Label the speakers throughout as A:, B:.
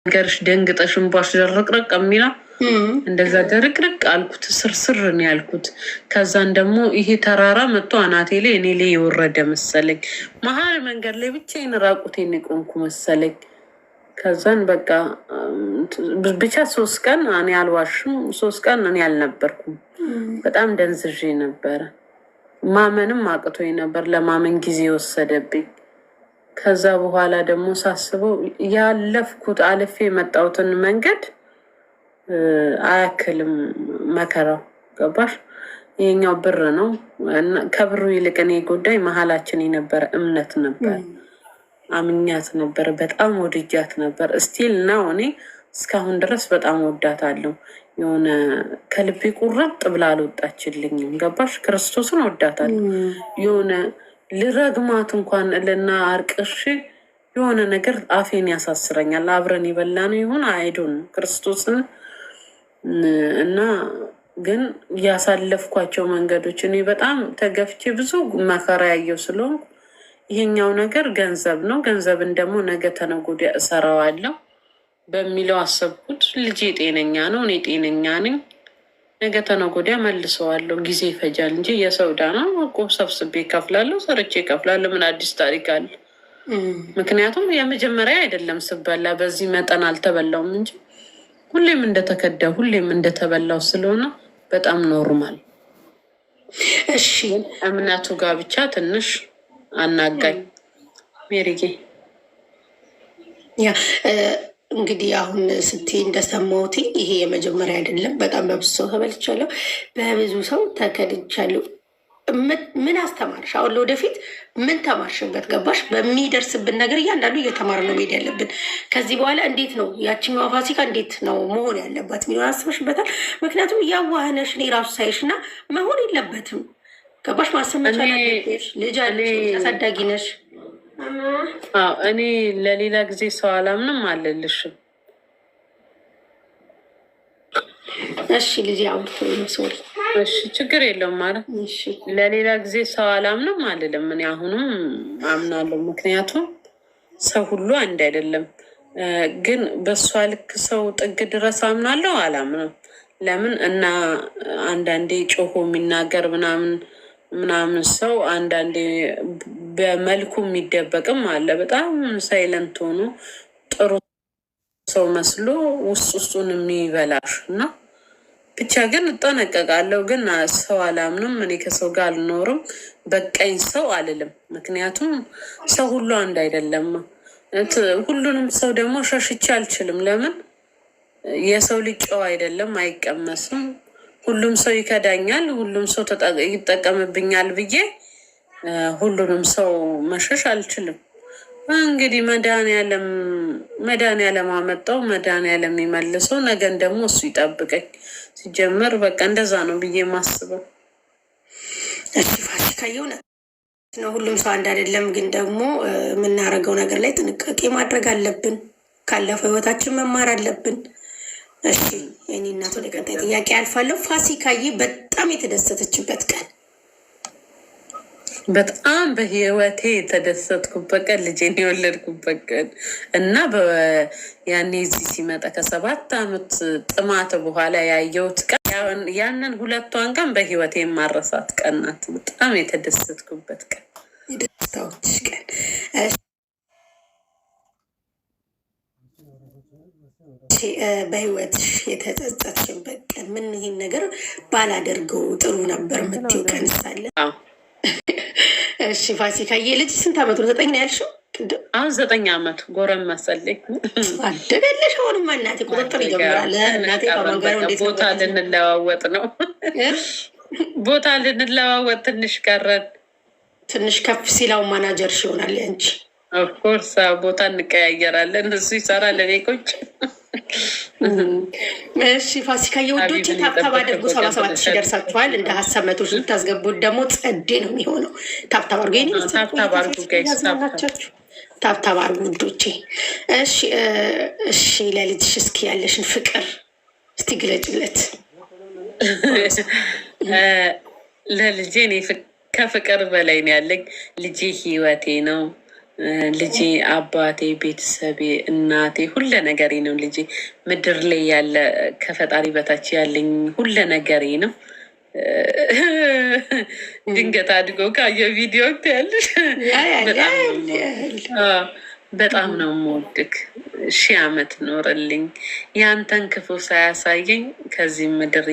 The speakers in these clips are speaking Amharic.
A: ገርሽ ደንግጠሽ እንባሽ ደርቅርቅ የሚላ እንደዛ ደርቅርቅ አልኩት። ስርስር ነው ያልኩት። ከዛን ደግሞ ይሄ ተራራ መጥቶ አናቴ ላይ እኔ ላይ የወረደ መሰለኝ። መሀል መንገድ ላይ ብቻዬን ራቁቴን የቆምኩ መሰለኝ። ከዛን በቃ ብቻ 3 ቀን እኔ አልዋሽም፣ 3 ቀን እኔ አልነበርኩም። በጣም ደንዝዤ ነበረ። ማመንም አቅቶኝ ነበር። ለማመን ጊዜ ወሰደብኝ። ከዛ በኋላ ደግሞ ሳስበው ያለፍኩት አልፌ የመጣሁትን መንገድ አያክልም መከራው። ገባሽ? ይሄኛው ብር ነው። ከብሩ ይልቅ እኔ ጉዳይ መሀላችን የነበረ እምነት ነበር። አምኛት ነበር። በጣም ወድጃት ነበር። እስቲል ነው እኔ እስካሁን ድረስ በጣም ወዳታለሁ። የሆነ ከልቤ ቁርጥ ብላ አልወጣችልኝም። ገባሽ? ክርስቶስን ወዳታለሁ። የሆነ ልረግማት እንኳን ልና አርቅሽ የሆነ ነገር አፌን ያሳስረኛል። አብረን የበላነው ይሁን አይዶን ክርስቶስን እና ግን ያሳለፍኳቸው መንገዶች እኔ በጣም ተገፍቼ ብዙ መከራ ያየው ስለሆንኩ ይሄኛው ነገር ገንዘብ ነው። ገንዘብን ደግሞ ነገ ተነገ ወዲያ እሰራዋለሁ በሚለው አሰብኩት። ልጄ ጤነኛ ነው፣ እኔ ጤነኛ ነኝ። ነገ ተነገ ወዲያ መልሰዋለሁ። ጊዜ ይፈጃል እንጂ የሰው ዕዳ ነው። እቁብ ሰብስቤ እከፍላለሁ፣ ሰርቼ እከፍላለሁ። ምን አዲስ ታሪክ አለ? ምክንያቱም የመጀመሪያ አይደለም ስበላ፣ በዚህ መጠን አልተበላውም እንጂ ሁሌም እንደተከዳ ሁሌም እንደተበላው ስለሆነ በጣም ኖርማል።
B: እሺ፣
A: እምነቱ ጋር ብቻ ትንሽ አናጋኝ። ሜሪጌ
B: ያ እንግዲህ አሁን ስትይ እንደሰማሁት ይሄ የመጀመሪያ አይደለም። በጣም በብዙ ሰው ተበልቻለሁ፣ በብዙ ሰው ተከድቻለሁ። ምን አስተማርሽ? አሁን ለወደፊት ምን ተማርሽበት? ገባሽ? በሚደርስብን ነገር እያንዳንዱ እየተማር ነው መሄድ ያለብን። ከዚህ በኋላ እንዴት ነው ያችኛዋ ፋሲካ እንዴት ነው መሆን ያለባት የሚሆን አስበሽበታል? ምክንያቱም እያዋህነሽ እኔ ራሱ ሳይሽ እና መሆን የለበትም። ገባሽ? ማሰመቻ ልጅ አለሽ፣ አሳዳጊ ነሽ።
A: እኔ ለሌላ ጊዜ ሰው አላምንም አልልሽም።
B: እሺ ልጅ አውርቶ ሶሪ።
A: እሺ ችግር የለውም ማለት ለሌላ ጊዜ ሰው አላምንም አልልም። እኔ አሁንም አምናለሁ። ምክንያቱም ሰው ሁሉ አንድ አይደለም። ግን በእሷ ልክ ሰው ጥግ ድረስ አምናለሁ አላምንም። ለምን እና አንዳንዴ ጮሆ የሚናገር ምናምን ሰው አንዳንዴ በመልኩ የሚደበቅም አለ። በጣም ሳይለንት ሆኖ ጥሩ ሰው መስሎ ውስጡን የሚበላሽ እና ብቻ ግን እጠነቀቃለሁ። ግን ሰው አላምንም። እኔ ከሰው ጋር አልኖርም። በቀኝ ሰው አልልም። ምክንያቱም ሰው ሁሉ አንድ አይደለም። ሁሉንም ሰው ደግሞ ሸሽቼ አልችልም። ለምን የሰው ልጅ ጨው አይደለም፣ አይቀመስም። ሁሉም ሰው ይከዳኛል፣ ሁሉም ሰው ይጠቀምብኛል ብዬ ሁሉንም ሰው መሸሽ አልችልም። እንግዲህ መድኃኒዓለም አመጣው፣ መድኃኒዓለም የሚመልሰው። ነገን ደግሞ እሱ ይጠብቀኝ። ሲጀመር በቃ እንደዛ ነው ብዬ ማስበው።
B: እሺ ፋሲካ የእውነት ነው፣ ሁሉም ሰው አንድ አይደለም። ግን ደግሞ የምናደርገው ነገር ላይ ጥንቃቄ ማድረግ አለብን። ካለፈው ህይወታችን መማር አለብን። እሺ የኔ እናት ወደ ቀጣይ ጥያቄ አልፋለሁ። ፋሲካዬ በጣም የተደሰተችበት ቀን?
A: በጣም በህይወቴ የተደሰትኩበት ቀን ልጄን የወለድኩበት ቀን እና ያኔ እዚህ ሲመጣ ከ7 ዓመት ጥማት በኋላ ያየሁት ቀን፣ ያንን 2ቷን ቀን በህይወቴ የማረሳት ቀን ናት። በጣም የተደሰትኩበት ቀን፣
B: የደስታዎች ቀን። በህይወትሽ የተጸጸትሽበት ቀን ምን? ይሄን ነገር ባላደርገው ጥሩ ነበር የምትይው ቀን ሳለ? እሺ ፋሲካዬ ልጅ ስንት ዓመቱ ነው? 9 ነው ያልሽው?
A: አሁን 9 ዓመቱ ጎረም መሰለኝ።
B: አደገለሽ? አሁንማ እናቴ ቁጥጥር ይጀምራል። እናቴ ከማንገሩ እንዴት
A: ቦታ ልንለዋወጥ ነው። ቦታ ልንለዋወጥ ትንሽ ቀረን።
B: ትንሽ ከፍ ሲላው ማናጀርሽ ይሆናል ያንቺ።
A: ኦፍኮርስ ቦታ እንቀያየራለን። እሱ ይሰራል፣ እኔ ቁጭ።
B: እሺ ፋሲካዬ ውዶች ታብታብ አድርጉ። 77 ሺህ ደርሳችኋል። እንደ ሀሳብ 100 ሺህ ልታስገቡት ደግሞ ጸዴ ነው የሚሆነው። ታብታብ አድርጉ፣ ታብታብ አድርጉ ውዶቼ። እሺ ለልጅሽ እስኪ ያለሽን ፍቅር እስቲ ግለጭለት።
A: ለልጄ እኔ ከፍቅር በላይ ነው ያለኝ። ልጄ ህይወቴ ነው። ልጄ አባቴ፣ ቤተሰቤ፣ እናቴ ሁለ ነገሬ ነው። ልጄ ምድር ላይ ያለ ከፈጣሪ በታች ያለኝ ሁለ ነገሬ ነው። ድንገት አድጎ ካየ ቪዲዮ ያለሽ በጣም ነው የምወድክ። 1000 ዓመት ኖርልኝ። ያንተን ክፉ ሳያሳየኝ ከዚህ ምድር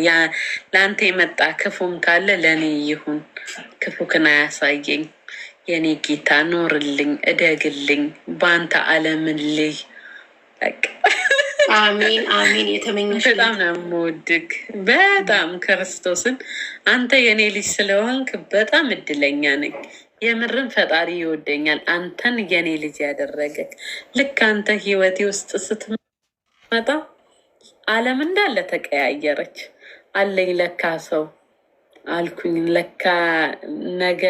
A: ለአንተ የመጣ ክፉም ካለ ለእኔ ይሁን፣ ክፉክን አያሳየኝ። የኔ ጌታ ኖርልኝ፣ እደግልኝ፣ በአንተ አለምን ልይ።
B: አሜን አሜን። የተመኘሽ
A: በጣም ነው የምወድግ። በጣም ክርስቶስን አንተ የኔ ልጅ ስለሆንክ በጣም እድለኛ ነኝ። የምርን ፈጣሪ ይወደኛል። አንተን የኔ ልጅ ያደረገክ ልክ አንተ ህይወቴ ውስጥ ስትመጣ ዓለም እንዳለ ተቀያየረች። አለኝ ለካ ሰው አልኩኝ። ለካ ነገ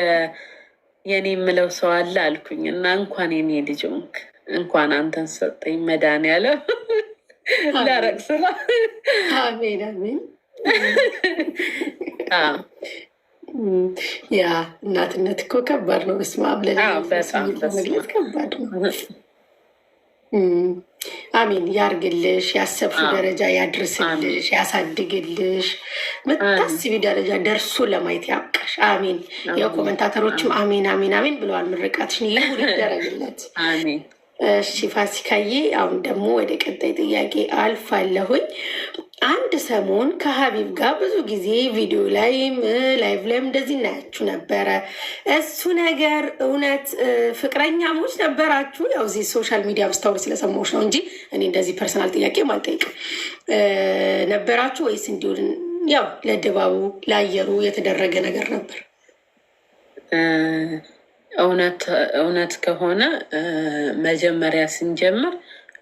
A: የኔ የምለው ሰው አለ አልኩኝ። እና እንኳን የኔ ልጅ ሆንክ፣ እንኳን አንተን ሰጠኝ መድኃኒዓለም። ላረቅስላ
B: አሜን አሜን። ያ እናትነት እኮ ከባድ ነው። በስመ አብ ለመግለጽ ከባድ ነው። አሜን ያርግልሽ፣ ያሰብሽው ደረጃ ያድርስልሽ፣ ያሳድግልሽ፣ ምታስቢ ደረጃ ደርሶ ለማየት ያብቃሽ። አሜን። የኮመንታተሮችም አሜን አሜን አሜን ብለዋል። ምርቃትሽን ይሁን ይደረግለት።
A: አሜን።
B: እሺ ፋሲካዬ፣ አሁን ደግሞ ወደ ቀጣይ ጥያቄ አልፋለሁኝ። አንድ ሰሞን ከሀቢብ ጋር ብዙ ጊዜ ቪዲዮ ላይም ላይቭ ላይም እንደዚህ እናያችሁ ነበረ። እሱ ነገር እውነት ፍቅረኛሞች ነበራችሁ? ያው እዚህ ሶሻል ሚዲያ ብስታወር ስለሰማሁሽ ነው እንጂ እኔ እንደዚህ ፐርሰናል ጥያቄ አልጠይቅም። ነበራችሁ ወይስ እንዲሁን ያው ለድባቡ ለአየሩ የተደረገ ነገር ነበር?
A: እውነት ከሆነ መጀመሪያ ስንጀምር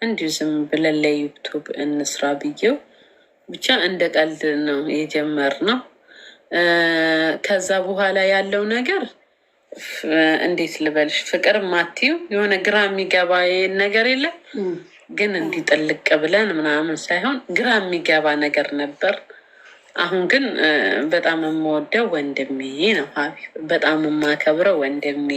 A: እንዲሁ ዝም ብለን ለዩቱብ እንስራ ብዬው ብቻ እንደ ቀልድ ነው የጀመርነው። ከዛ በኋላ ያለው ነገር እንዴት ልበልሽ፣ ፍቅር ማትዩ የሆነ ግራ የሚገባ ነገር የለም። ግን እንዲህ ጥልቅ ብለን ምናምን ሳይሆን ግራ የሚገባ ነገር ነበር። አሁን ግን በጣም የምወደው ወንድሜ ነው ሀቢብ፣ በጣም የማከብረው ወንድሜ።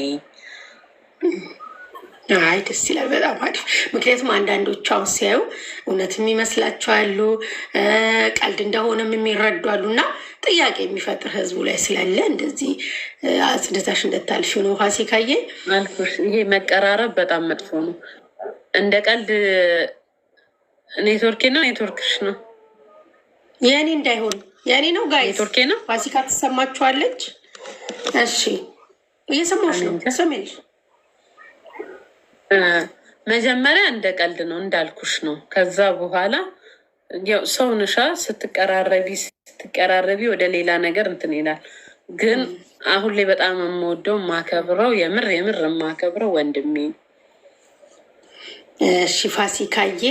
B: አይ ደስ ይላል። በጣም አሪፍ። ምክንያቱም አንዳንዶቹ አሁን ሲያዩ እውነትም ይመስላቸዋሉ፣ ቀልድ እንደሆነም የሚረዱ አሉ እና ጥያቄ የሚፈጥር ህዝቡ ላይ ስላለ እንደዚህ አጽድታሽ እንደታልሽ ነው። ፋሲካዬ
A: አልኩሽ፣ ይሄ መቀራረብ በጣም መጥፎ ነው። እንደ ቀልድ ኔትወርኬ ነው ኔትወርክሽ ነው
B: የእኔ እንዳይሆን የእኔ ነው ጋይስ።
A: ኔትወርኬ ነው።
B: ፋሲካ ትሰማችኋለች? እሺ እየሰማሁሽ ነው። ሰሜንሽ
A: መጀመሪያ እንደ ቀልድ ነው እንዳልኩሽ ነው። ከዛ በኋላ ያው ሰውንሻ ስትቀራረቢ ወደ ሌላ ነገር እንትን ይላል። ግን አሁን ላይ በጣም የምወደው የማከብረው የምር የማከብረው ወንድሜ።
B: እሺ ፋሲካዬ፣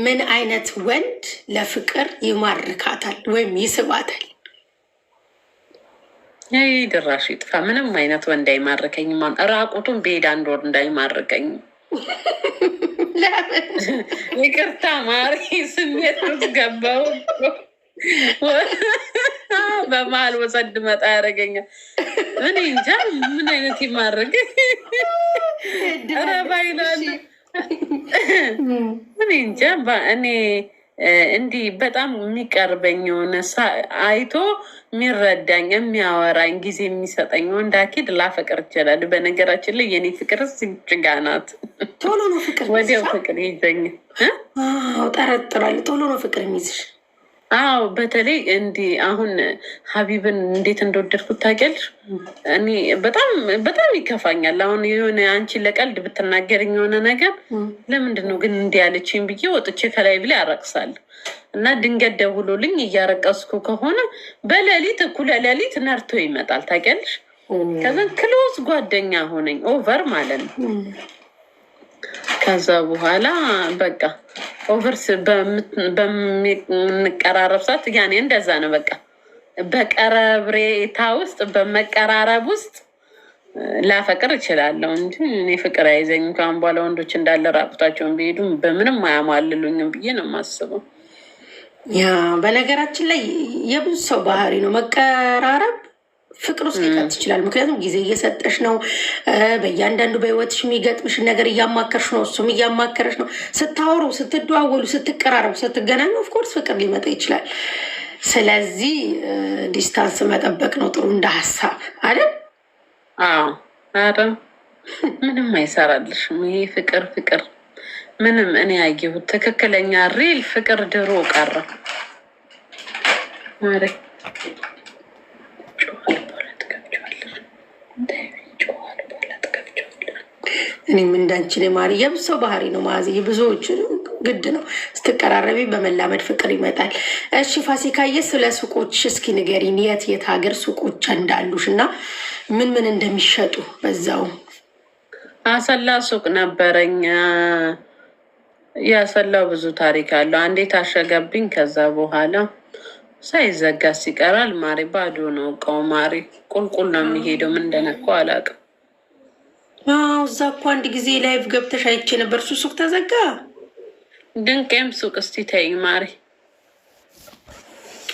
B: ምን አይነት ወንድ ለፍቅር ይማርካታል ወይም ይስባታል?
A: ይህ ድራሽ ይጥፋ። ምንም አይነት ወንድ አይማርከኝም። ራቁቱን በሄድ 1 ወር እንዳይማርከኝ። ይቅርታ ማሪ፣ ስሜት ውስጥ ገባው። በመሀል ወሰድ መጣ ያደረገኛል። እኔ እንጃ ምን አይነት ይማርክ ረባይላል። እኔ እንጃ እኔ እንዲህ በጣም የሚቀርበኝ የሆነ አይቶ የሚረዳኝ የሚያወራኝ ጊዜ የሚሰጠኝ ወንድ አኪድ ላፈቅር ይችላል። በነገራችን ላይ የኔ ፍቅር ስጅጋ ናት።
B: ቶሎ ነው ፍቅር
A: ወዲያው ፍቅር ይዘኝ
B: ጠረጥራል። ቶሎ ነው ፍቅር የሚይዝሽ?
A: አዎ፣ በተለይ እንዲህ አሁን ሀቢብን እንዴት እንደወደድኩት ታውቂያለሽ? እኔ በጣም ይከፋኛል። አሁን የሆነ አንቺ ለቀልድ ብትናገርኝ የሆነ ነገር ለምንድን ነው ግን እንዲህ ያለችኝ ብዬ ወጥቼ ከላይ ብላ ያረቅሳለሁ። እና ድንገት ደውሎልኝ እያረቀስኩ ከሆነ በሌሊት እኩለ ሌሊት ነርቶ ይመጣል ታውቂያለሽ? ከዛን ክሎዝ ጓደኛ ሆነኝ ኦቨር ማለት ነው። ከዛ በኋላ በቃ ኦቨርስ በምንቀራረብ ሰዓት ያኔ እንደዛ ነው። በቃ በቀረብሬታ ውስጥ በመቀራረብ ውስጥ ላፈቅር እችላለሁ እንጂ እኔ ፍቅር አይዘኝ። ካሁን በኋላ ወንዶች እንዳለ ራቁታቸውን ቢሄዱ በምንም አያማልሉኝም ብዬ ነው የማስበው።
B: ያ በነገራችን ላይ የብዙ ሰው ባህሪ ነው መቀራረብ። ፍቅር ውስጥ ሊቀጥ ይችላል። ምክንያቱም ጊዜ እየሰጠሽ ነው። በእያንዳንዱ በህይወትሽ የሚገጥምሽን ነገር እያማከርሽ ነው፣ እሱም እያማከረሽ ነው። ስታወሩ፣ ስትደዋወሉ፣ ስትቀራረቡ፣ ስትገናኙ ኦፍኮርስ ፍቅር ሊመጣ ይችላል። ስለዚህ ዲስታንስ መጠበቅ ነው ጥሩ እንደ ሀሳብ አይደል?
A: አረ ምንም አይሰራልሽም ይሄ ፍቅር ምንም። እኔ ያየሁት ትክክለኛ ሪል ፍቅር ድሮ ቀረ። ማረ
B: እኔም እንዳንቺ ማሪ የብዙ ሰው ባህሪ ነው ማዚ፣ ብዙዎች ግድ ነው። ስትቀራረቢ በመላመድ ፍቅር ይመጣል። እሺ ፋሲካዬ ስለ ሱቆች እስኪ ንገሪን። የት ሀገር ሱቆች እንዳሉሽ እና ምን እንደሚሸጡ በዛው።
A: አሰላ ሱቅ ነበረኝ። ያሰላው ብዙ ታሪክ አለው። አንዴ ታሸገብኝ፣ ከዛ በኋላ ሳይዘጋ ሲቀራል ማሪ ባዶ ነው እቃው። ማሪ ቁልቁል ነው የሚሄደው። ምን እንደነካው አላውቅም።
B: እዛ እኮ አንድ ጊዜ ላይቭ ገብተሽ አይቼ ነበር። እሱ ሱቅ ተዘጋ።
A: ድንቄም ሱቅ እስቲ ተይኝ ማሪ።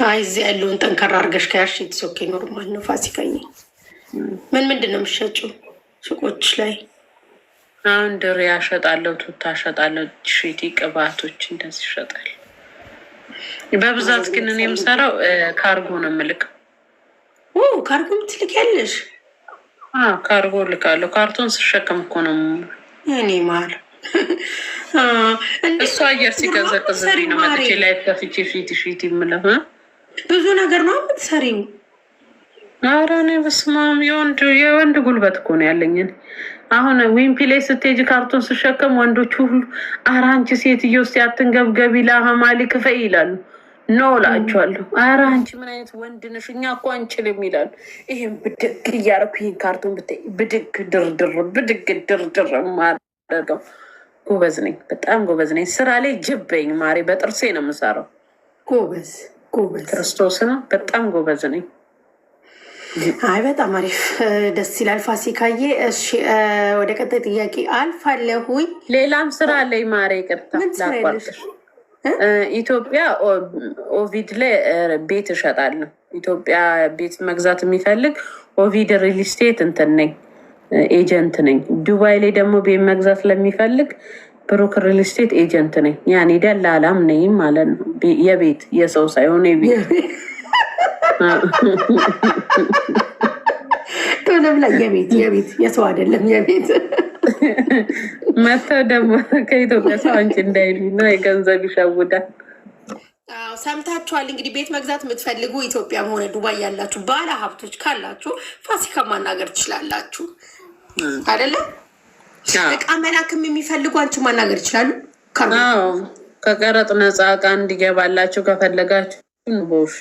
B: አይ እዚህ ያለውን ጠንከራ አድርገሽ ከያሽ የተሶኬ ኖርማል ነው። ፋሲካዬ ምንድን ነው የምትሸጪው ሱቆች ላይ?
A: አሁን ድሪያ እሸጣለሁ፣ ቱታ እሸጣለሁ፣ ሽቲ ቅባቶች እንደዚህ ይሸጣል በብዛት። ግን እኔ የምሰራው ካርጎ ነው የምልከው።
B: ካርጎ ምትልኪያለሽ?
A: ካርጎ ልካለሁ። ካርቶን ስሸከም እኮ ነው
B: እኔ ማር
A: እሱ አየር ሲቀዘቅዝ ነው መጥቼ ላይ ከፍቼ ሺቲ የምለው።
B: ብዙ ነገር ነው የምትሰሪው?
A: ኧረ እኔ በስመ አብ የወንድ ጉልበት እኮ ነው ያለኝን። አሁን ዊምፒ ላይ ስትሄጂ ካርቶን ስሸከም ወንዶች ሁሉ ኧረ አንቺ ሴትዮ ውስጥ ያትንገብገቢ ለሀማሊ ክፈይ ይላሉ። ኖ እላቸዋለሁ። ኧረ አንቺ ምን አይነት ወንድ ነሽ? እኛ እኮ አንችልም ይላሉ። ይህም ብድግ እያደረኩ ይህን ካርቶን ብታይ ብድግ ድርድር ማደርገው። ጎበዝ ነኝ፣ በጣም ጎበዝ ነኝ። ስራ ላይ ጅበኝ ማሪ፣ በጥርሴ ነው የምሰራው።
B: ጎበዝ
A: ክርስቶስ ነው። በጣም ጎበዝ ነኝ።
B: አይ በጣም አሪፍ ደስ ይላል። ፋሲካዬ እሺ፣ ወደ ቀጣይ ጥያቄ አልፋለሁኝ።
A: ሌላም ስራ ላይ ማሪ፣ ቅርታ ላቋርጥሽ። ኢትዮጵያ ኦቪድ ላይ ቤት እሸጣለሁ። ኢትዮጵያ ቤት መግዛት የሚፈልግ ኦቪድ ሪል ስቴት እንትን ነኝ፣ ኤጀንት ነኝ። ዱባይ ላይ ደግሞ ቤት መግዛት ለሚፈልግ ብሩክ ሪል ስቴት ኤጀንት ነኝ። ያኔ ደላላም ነኝ ማለት ነው። የቤት የሰው ሳይሆን የቤት
B: ቶሎ ብላ የቤት የሰው አይደለም የቤት
A: መተው ደግሞ ከኢትዮጵያ ሰው አንቺ እንዳይሉ ነው፣ የገንዘብ ይሸውዳል።
B: ሰምታችኋል እንግዲህ። ቤት መግዛት የምትፈልጉ ኢትዮጵያም ሆነ ዱባይ ያላችሁ ባለ ሀብቶች ካላችሁ ፋሲካ ማናገር ትችላላችሁ አይደለም? እቃ መላክም የሚፈልጉ አንቺ ማናገር ይችላሉ።
A: ከቀረጥ ነፃ እቃ እንዲገባላችሁ ከፈለጋችሁ ቦሽ።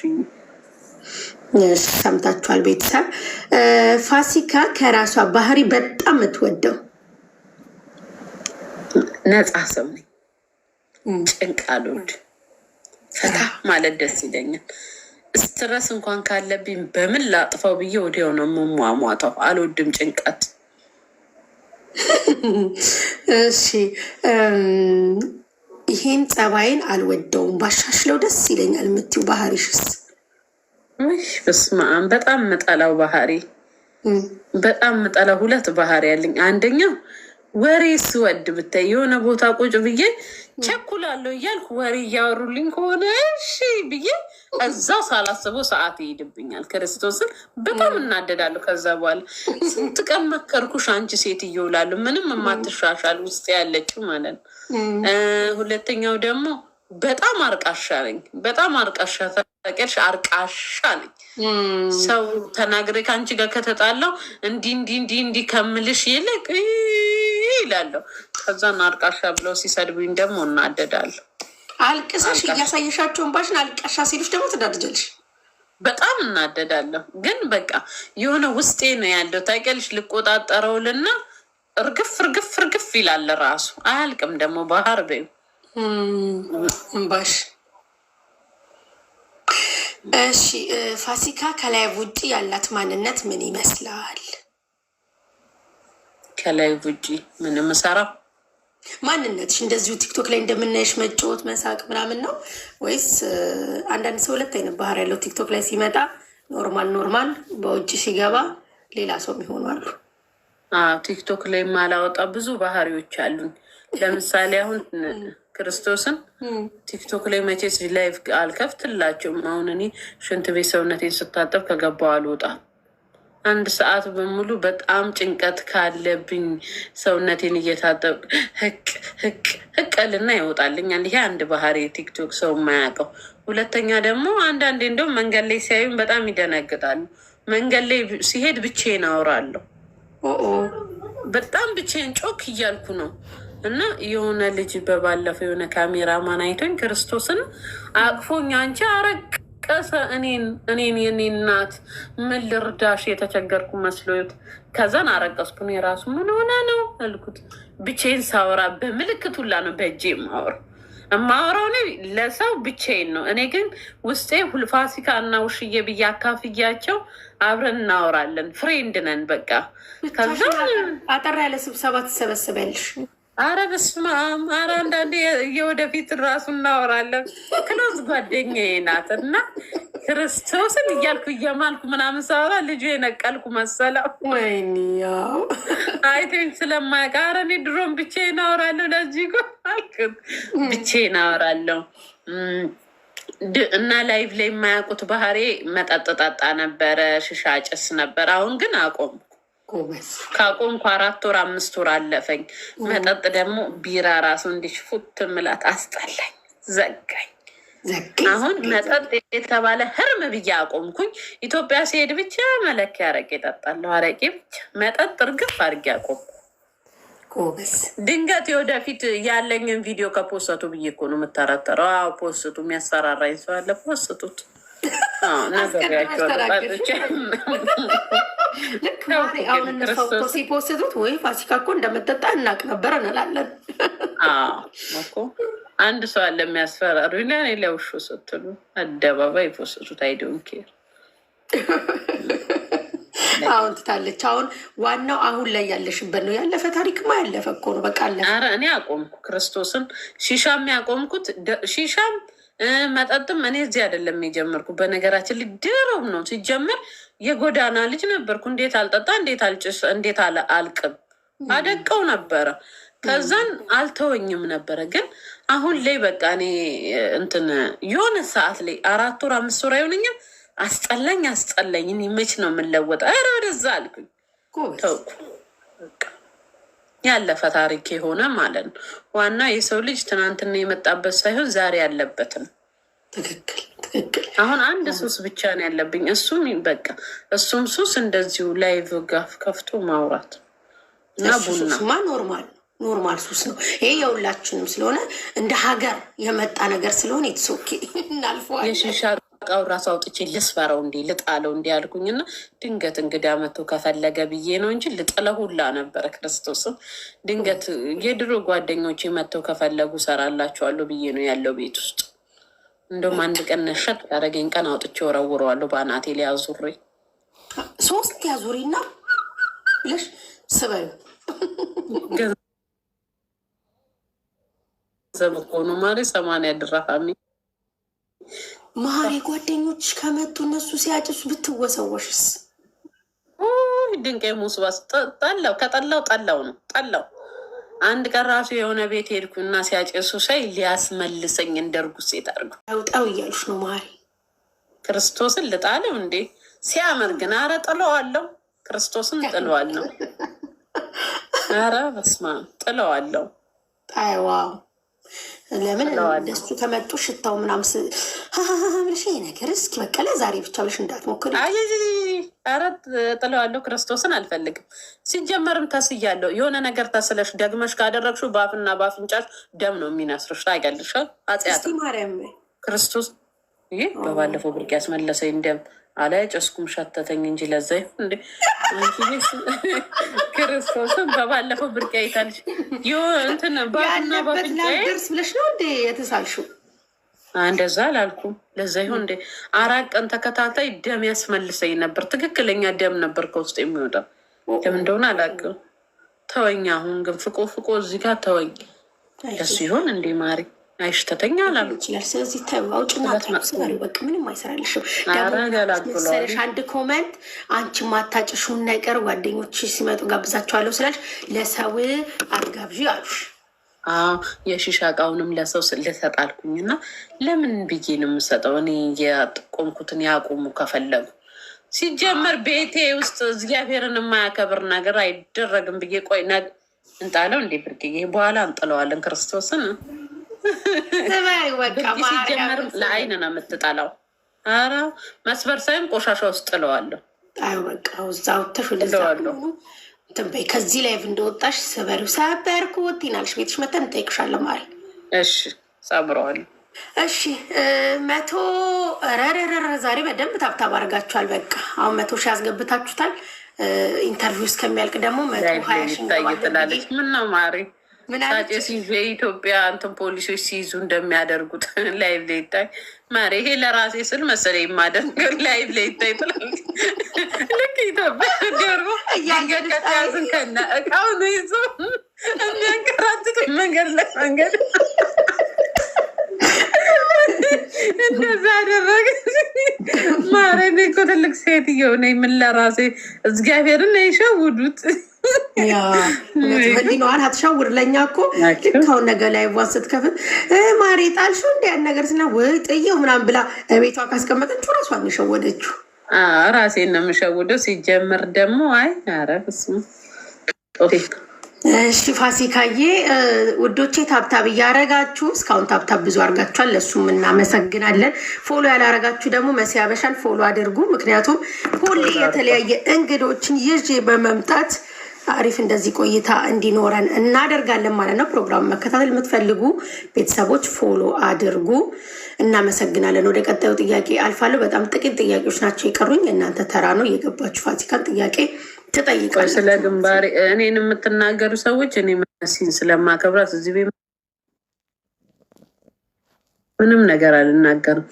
B: ሰምታችኋል ቤተሰብ። ፋሲካ ከራሷ ባህሪ በጣም የምትወደው
A: ነፃ ሰው ነኝ። ጭንቅ አልወድም። ፈታ ማለት ደስ ይለኛል። ስትረስ እንኳን ካለብኝ በምን ላጥፋው ብዬ ወዲያው ነው የምሟሟተው። አልወድም ጭንቀት።
B: እሺ ይሄን ጸባይን አልወደውም ባሻሽለው ደስ ይለኛል የምትይው ባህሪሽስ?
A: በስመ አብ በጣም ምጠላው ባህሪ፣ በጣም ምጠላው ሁለት ባህሪ ያለኝ። አንደኛው ወሬ ስወድ ብታይ የሆነ ቦታ ቁጭ ብዬ ቸኩላለሁ እያልኩ ወሬ እያወሩልኝ ከሆነ እሺ ብዬ እዛው ሳላስበው ሰዓት ይሄድብኛል። ክርስቶስን በጣም እናደዳለሁ። ከዛ በኋላ ስንት ቀን መከርኩሽ አንቺ ሴትዮ እላለሁ። ምንም የማትሻሻል ውስጥ ያለችው ማለት ነው። ሁለተኛው ደግሞ በጣም አርቃሻ ነኝ። በጣም አርቃሻ ታውቂያለሽ? አርቃሻ ነኝ። ሰው ተናግሬ ከአንቺ ጋር ከተጣላው እንዲህ ከምልሽ ይልቅ ይላለሁ። ከዛን አርቃሻ ብለው ሲሰድቡኝ ደግሞ እናደዳለሁ።
B: አልቅሰሽ እያሳየሻቸውን ባሽን አልቃሻ ሲሉሽ ደግሞ ትዳርጃለሽ።
A: በጣም እናደዳለሁ። ግን በቃ የሆነ ውስጤ ነው ያለው ታውቂያለሽ። ልቆጣጠረውልና እርግፍ ይላል ራሱ። አያልቅም ደግሞ ባህር በይው
B: ባሽ። እሺ ፋሲካ ከላይ ውጭ ያላት ማንነት ምን ይመስላል?
A: ከላይ ውጭ ምን የምሰራው
B: ማንነትሽ እንደዚሁ ቲክቶክ ላይ እንደምናየሽ መጫወት፣ መሳቅ ምናምን ነው ወይስ? አንዳንድ ሰው ሁለት አይነት ባህሪ ያለው ቲክቶክ ላይ ሲመጣ ኖርማል በውጭ ሲገባ ሌላ ሰው የሚሆኑ አሉ።
A: ቲክቶክ ላይ የማላወጣ ብዙ ባህሪዎች አሉኝ። ለምሳሌ አሁን ክርስቶስን ቲክቶክ ላይ መቼስ ላይቭ አልከፍትላቸውም። አሁን እኔ ሽንት ቤት ሰውነቴን ስታጠብ ከገባው አልወጣም። አንድ ሰዓት በሙሉ በጣም ጭንቀት ካለብኝ ሰውነቴን እየታጠብ ህቅልና ይወጣልኛል። ይሄ አንድ ባህሪ ቲክቶክ ሰው የማያውቀው። ሁለተኛ ደግሞ አንዳንዴ እንደውም መንገድ ላይ ሲያዩኝ በጣም ይደነግጣሉ። መንገድ ላይ ሲሄድ ብቻዬን አወራለሁ። በጣም ብቻዬን ጮክ እያልኩ ነው። እና የሆነ ልጅ በባለፈው የሆነ ካሜራማን አይቶኝ ክርስቶስን አቅፎኝ አንቺ አረቀሰ እኔን የኔ እናት ምን ልርዳሽ የተቸገርኩ መስሎት። ከዛን አረቀስኩ። እኔ ራሱ ምን ሆነ ነው አልኩት። ብቻዬን ሳወራ በምልክት ሁላ ነው በእጄ የማወራው እኔ ለሰው ብቻዬን ነው። እኔ ግን ውስጤ ፋሲካ እና ውሽዬ ብዬ አካፍያቸው አብረን እናወራለን። ፍሬንድ ነን በቃ። ከዛ
B: አጠር ያለ ስብሰባ ትሰበስበልሽ?
A: አረ በስመ አብ! አረ አንዳንዴ የወደፊት ራሱ እናወራለን። ክሎዝ ጓደኛዬ ናት እና ክርስቶስን እያልኩ እየማልኩ ምናምን ሳወራ ልጁ የነቀልኩ መሰለው።
B: ወይኔ ያው
A: አይቴን ስለማያውቅ አረ እኔ ድሮም ብቻዬን አወራለሁ። ለዚህ አልኩት ብቻዬን አወራለሁ። እና ላይቭ ላይ የማያውቁት ባህሪ መጠጥ ጠጣ ነበረ፣ ሽሻ ጭስ ነበር። አሁን ግን አቆምኩ። ካቆምኩ 4 ወር 5 ወር አለፈኝ። መጠጥ ደግሞ ቢራ ራሱ እንዲሽ ፉት ምላት አስጠላኝ፣ ዘጋኝ። አሁን መጠጥ የተባለ ህርም ብዬ አቆምኩኝ። ኢትዮጵያ ሲሄድ ብቻ መለኪያ አረቄ እጠጣለሁ። አረቄ ብቻ፣ መጠጥ እርግፍ አድርጌ አቆምኩ። ድንገት የወደፊት ያለኝን ቪዲዮ ከፖስቱ ብዬ እኮ ነው የምጠረጠረው። አዎ ፖስቱ፣ የሚያስፈራራኝ ሰው አለ፣ ፖስቱት። ነገሪያቸው
B: ልክ አሁን እነሱ ሲፖስቱት ወይ ፋሲካ እኮ እንደምጠጣ እናቅ ነበር እንላለን
A: እኮ። አንድ ሰው አለ የሚያስፈራሩ ሌ ለውሹ ስትሉ አደባባይ የፖስቱት አይዶን ኬር።
B: አሁን ትታለች። አሁን ዋናው አሁን ላይ ያለሽበት ነው። ያለፈ ታሪክማ ያለፈ እኮ ነው በቃ አለፈ።
A: ኧረ እኔ አቆምኩ ክርስቶስን። ሺሻም ያቆምኩት ሺሻም መጠጥም እኔ እዚህ አይደለም የጀመርኩ። በነገራችን ላይ ድሮም ነው ሲጀመር። የጎዳና ልጅ ነበርኩ። እንዴት አልጠጣ፣ እንዴት አልጭስ፣ እንዴት አልቅም አደቀው ነበረ። ከዛን አልተወኝም ነበረ። ግን አሁን ላይ በቃ እኔ እንትን የሆነ ሰዓት ላይ 4 ወር 5 ወር አይሆንኝም አስጠላኝ። እኔ መች ነው የምንለወጠ? ኧረ ወደዛ አልኩኝ፣ ተውኩ። ያለፈ ታሪክ የሆነ ማለት ነው። ዋና የሰው ልጅ ትናንትና የመጣበት ሳይሆን ዛሬ ያለበት ነው።
B: ትክክል።
A: አሁን አንድ ሱስ ብቻ ነው ያለብኝ። እሱም በቃ እሱም ሱስ እንደዚሁ ላይቭ ጋፍ ከፍቶ ማውራት እና ቡና
B: ኖርማል ሱስ ነው ይሄ። የሁላችንም ስለሆነ እንደ ሀገር የመጣ ነገር ስለሆነ የተሶኬ እናልፈዋለን።
A: የሺሻ እቃው ራሱ አውጥቼ ልስበረው እንዲ ልጣለው እንዲ ያልኩኝና ድንገት እንግዳ መቶ ከፈለገ ብዬ ነው እንጂ ልጥለው ሁላ ነበረ። ክርስቶስም ድንገት የድሮ ጓደኞች መጥተው ከፈለጉ ሰራላቸዋለሁ ብዬ ነው ያለው ቤት ውስጥ። እንደውም አንድ ቀን ነሸጥ ያደረገኝ ቀን አውጥቼ ወረውረዋለሁ በአናቴ ላይ አዙሬ
B: 3 ያዙሪና ብለሽ ስበዩ።
A: ገንዘብ እኮ ነው ማሪ 80 ድራሃሚ
B: ማሪ። ጓደኞች ከመጡ እነሱ ሲያጭሱ ብትወሰወሽስ?
A: ድንቄ ሙስባስ ጠላው። ከጠላው ጠላው ነው ጠላው። አንድ ቀን ራሱ የሆነ ቤት ሄድኩ እና ሲያጨሱ ሳይ ሊያስመልሰኝ እንደርጉ ሴት አድርጉ
B: ጠው እያሉሽ ነው ማሪ።
A: ክርስቶስን ልጣለው እንዴ? ሲያምር ግን አረ ጥለዋለው። ክርስቶስን ጥለዋለው። አረ በስመ አብ ጥለዋለው።
B: ዋው ለምን እንደሱ ከመጡ ሽታው ምናምን ብለሽ ነገር እስኪ በቀለ ዛሬ ብቻ ብለሽ እንዳትሞክሪ።
A: ኧረ ጥለዋለሁ። ክርስቶስን አልፈልግም። ሲጀመርም ተስያለሁ። የሆነ ነገር ተስለሽ ደግመሽ ካደረግሽው በአፍና በአፍንጫሽ ደም ነው የሚነስርሽ። ታይገልሽ አጽያት
B: ማርያም
A: ክርስቶስ ይህ በባለፈው ብርቅ ያስመለሰኝ ደም አላጨስኩም ሸተተኝ እንጂ ለዛ ይሁን እንዴ ክርስቶስን በባለፈው ብርቅ አይታልሽ እንትን ባፍና በአፍንጫ
B: ደርስ ብለሽ ነው እንዴ የተሳልሽው?
A: እንደዛ አላልኩም። ለዛ ይሁን እንዴ 4 ቀን ተከታታይ ደም ያስመልሰኝ ነበር። ትክክለኛ ደም ነበር ከውስጥ የሚወጣው። ለምን እንደሆነ አላውቅም። ተወኝ። አሁን ግን ፍቆ እዚህ ጋር ተወኝ። ለሱ ይሆን እንዴ ማሪ? አይሽተተኛ አላሉ
B: ይችላል። ስለዚህ አውጭና ሰሪ በቃ ምንም አይሰራልሽም። መሰለሽ አንድ ኮመንት አንቺ ማታጭሹን ነገር ጓደኞች ሲመጡ ጋብዛቸዋለሁ ስላልሽ ለሰው አትጋብዥ አሉሽ።
A: የሺሻ እቃውንም ለሰው ልሰጣልኩኝ እና ለምን ብዬ ነው የምሰጠው? እኔ የጥቆምኩትን ያቁሙ ከፈለጉ። ሲጀመር ቤቴ ውስጥ እግዚአብሔርን የማያከብር ነገር አይደረግም ብዬ ቆይ እንጣለው እንዴ ብርቅዬ፣ በኋላ እንጥለዋለን ክርስቶስን። ሲጀመር ለአይን ነው የምትጠላው። ኧረ መስበር ሳይሆን ቆሻሻ ውስጥ ጥለዋለሁ።
B: በቃ እዛው ትንበይ ከዚህ ላይ እንደወጣሽ ስበሪው ሰበርኩት ይናልሽ ቤትሽ መተን እንጠይቅሻለን ማለት።
A: እሺ ሰብረዋል።
B: እሺ 100 ረረረረ ዛሬ በደንብ ታብታብ አድርጋችኋል። በቃ አሁን 100 ሺህ ያስገብታችሁታል። ኢንተርቪው እስከሚያልቅ ደግሞ 120 ሺህ
A: ትላለች። ምን ነው ማሪ ሳጭ ሲይዙ የኢትዮጵያ እንትን ፖሊሶች ሲይዙ እንደሚያደርጉት ላይቭ ላይ ይታይ ማሪ። ይሄ ለራሴ ስል መሰለኝ የማደርገው ላይቭ ላይ ይታይ ትላለች። ልክ ኢትዮጵያ ደርቦ እያገቀያዝን ከና እቃው ነው ይዞ የሚያንከራትት መንገድ ለመንገድ እንደዛ አደረገ። ማሪ እኔ እኮ ትልቅ ሴትዮ ነኝ። ምን ለራሴ እግዚአብሔርን ይሸውዱት
B: ህሊናዋን አትሻውር። ለእኛ እኮ ልካሁን ነገር ላይ ዋን ስትከፍት ማሬ ጣልሽው እንዲ ያን ነገር ስና ወይ ጥየው ምናምን ብላ ቤቷ ካስቀመጠችው ራሷን የሸወደችው።
A: ራሴን ነው የምሸውደው። ሲጀምር ደግሞ አይ አረፍስ።
B: እሺ ፋሲካዬ ውዶቼ ታብታብ እያረጋችሁ እስካሁን ታብታብ ብዙ አርጋችኋል። ለሱም እናመሰግናለን። ፎሎ ያላረጋችሁ ደግሞ መሲ አበሻን ፎሎ አድርጉ። ምክንያቱም ሁሌ የተለያየ እንግዶችን ይዤ በመምጣት አሪፍ እንደዚህ ቆይታ እንዲኖረን እናደርጋለን ማለት ነው። ፕሮግራም መከታተል የምትፈልጉ ቤተሰቦች ፎሎ አድርጉ። እናመሰግናለን። ወደ ቀጣዩ ጥያቄ አልፋለሁ። በጣም ጥቂት ጥያቄዎች ናቸው የቀሩኝ። እናንተ ተራ ነው የገባችሁ ፋሲካን ጥያቄ ትጠይቃለች።
A: ስለ ግንባሬ እኔን የምትናገሩ ሰዎች እኔ መሲን ስለማከብራት እዚህ ቤት ምንም ነገር አልናገርም።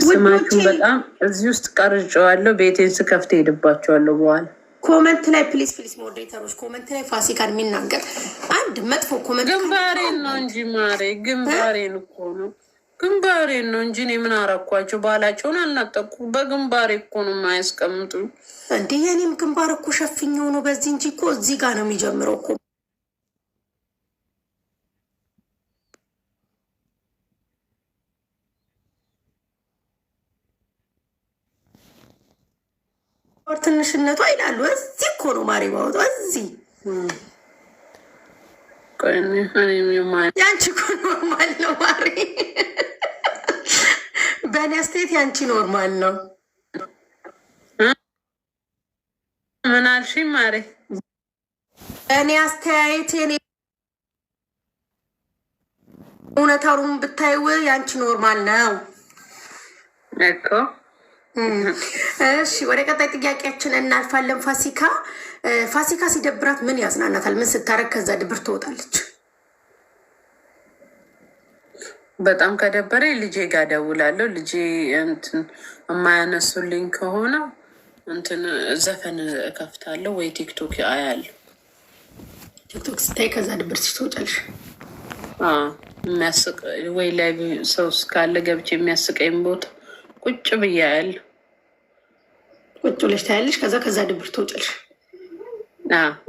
A: ስማችሁን በጣም እዚህ ውስጥ ቀርጬዋለሁ። ቤቴን ስከፍት ሄድባቸዋለሁ በኋላ።
B: ኮመንት ላይ ፕሊዝ ፕሊዝ ሞዴሬተሮች ኮመንት ላይ ፋሲካን የሚናገር አንድ መጥፎ ኮመንት
A: ግንባሬን ነው እንጂ ማሬ ግንባሬን እኮ ነው ግንባሬን ነው እንጂ እኔ ምን አረኳቸው? ባላቸውን አልናጠቁ በግንባሬ እኮ ነው የማያስቀምጡ።
B: እንዴ የኔም ግንባር እኮ ሸፍኛው ነው በዚህ እንጂ እኮ እዚህ ጋር ነው የሚጀምረው እኮ። ትንሽነቷ ይላሉ። እዚህ እኮ ነው ማሪ ባወጡ እዚህ ያንቺ እኮ ኖርማል ነው ማሪ። በእኔ አስተያየት ያንቺ ኖርማል ነው።
A: ምን አልሽኝ ማሪ?
B: በእኔ አስተያየት እውነታውን ብታይው ያንቺ ኖርማል ነው
A: እኮ።
B: እሺ ወደ ቀጣይ ጥያቄያችን እናልፋለን። ፋሲካ ሲደብራት ምን ያዝናናታል? ምን ስታረግ ከዛ ድብር ትወጣለች?
A: በጣም ከደበረ ልጄ ጋር ደውላለሁ። ልጄ እንትን የማያነሱልኝ ከሆነ እንትን ዘፈን እከፍታለሁ ወይ ቲክቶክ አያለሁ።
B: ቲክቶክ ስታይ ከዛ ድብር ትወጫለሽ?
A: የሚያስቅ ወይ ላይ ሰው ካለ ገብቼ የሚያስቀኝ ቦታ ቁጭ ብዬ አያለሁ።
B: ቁጭ ብለሽ ታያለሽ። ከዛ ድብር ትወጫለሽ?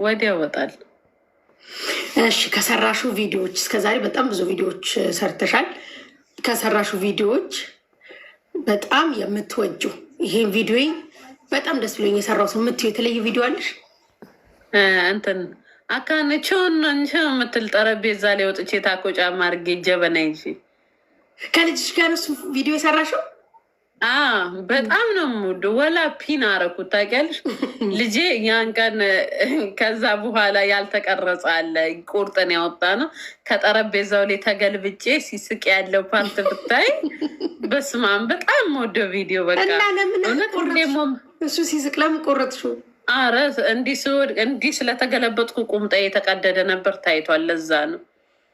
A: ወዲያ እወጣለሁ።
B: እሺ ከሰራሹ ቪዲዮዎች እስከዛሬ በጣም ብዙ ቪዲዮዎች ሰርተሻል። ከሰራሹ ቪዲዮዎች በጣም የምትወጁ ይሄን ቪዲዮ በጣም ደስ ብሎኝ የሰራው ሰው የምትዩ የተለየ ቪዲዮ አለሽ?
A: እንትን አካነቸውን እንጂ የምትል ጠረጴዛ ላይ ወጥቼ ታኮ ጫማ አድርጌ ጀበና ይዤ
B: ከልጅሽ ጋር እሱ ቪዲዮ የሰራሽው?
A: በጣም ነው የምወደው። ወላ ፒን አረኩት ታውቂያለሽ። ልጄ ያን ቀን ከዛ በኋላ ያልተቀረጸ አለ ቁርጥን ያወጣ ነው። ከጠረጴዛው ላይ ተገልብጬ ሲስቅ ያለው ፓርት ብታይ በስማም በጣም የምወደው ቪዲዮ። በቃ
B: እሱ ሲስቅ ለምን ቆረጥሽው?
A: አረ እንዲህ ስለተገለበጥኩ ቁምጣ የተቀደደ ነበር ታይቷል። ለዛ ነው።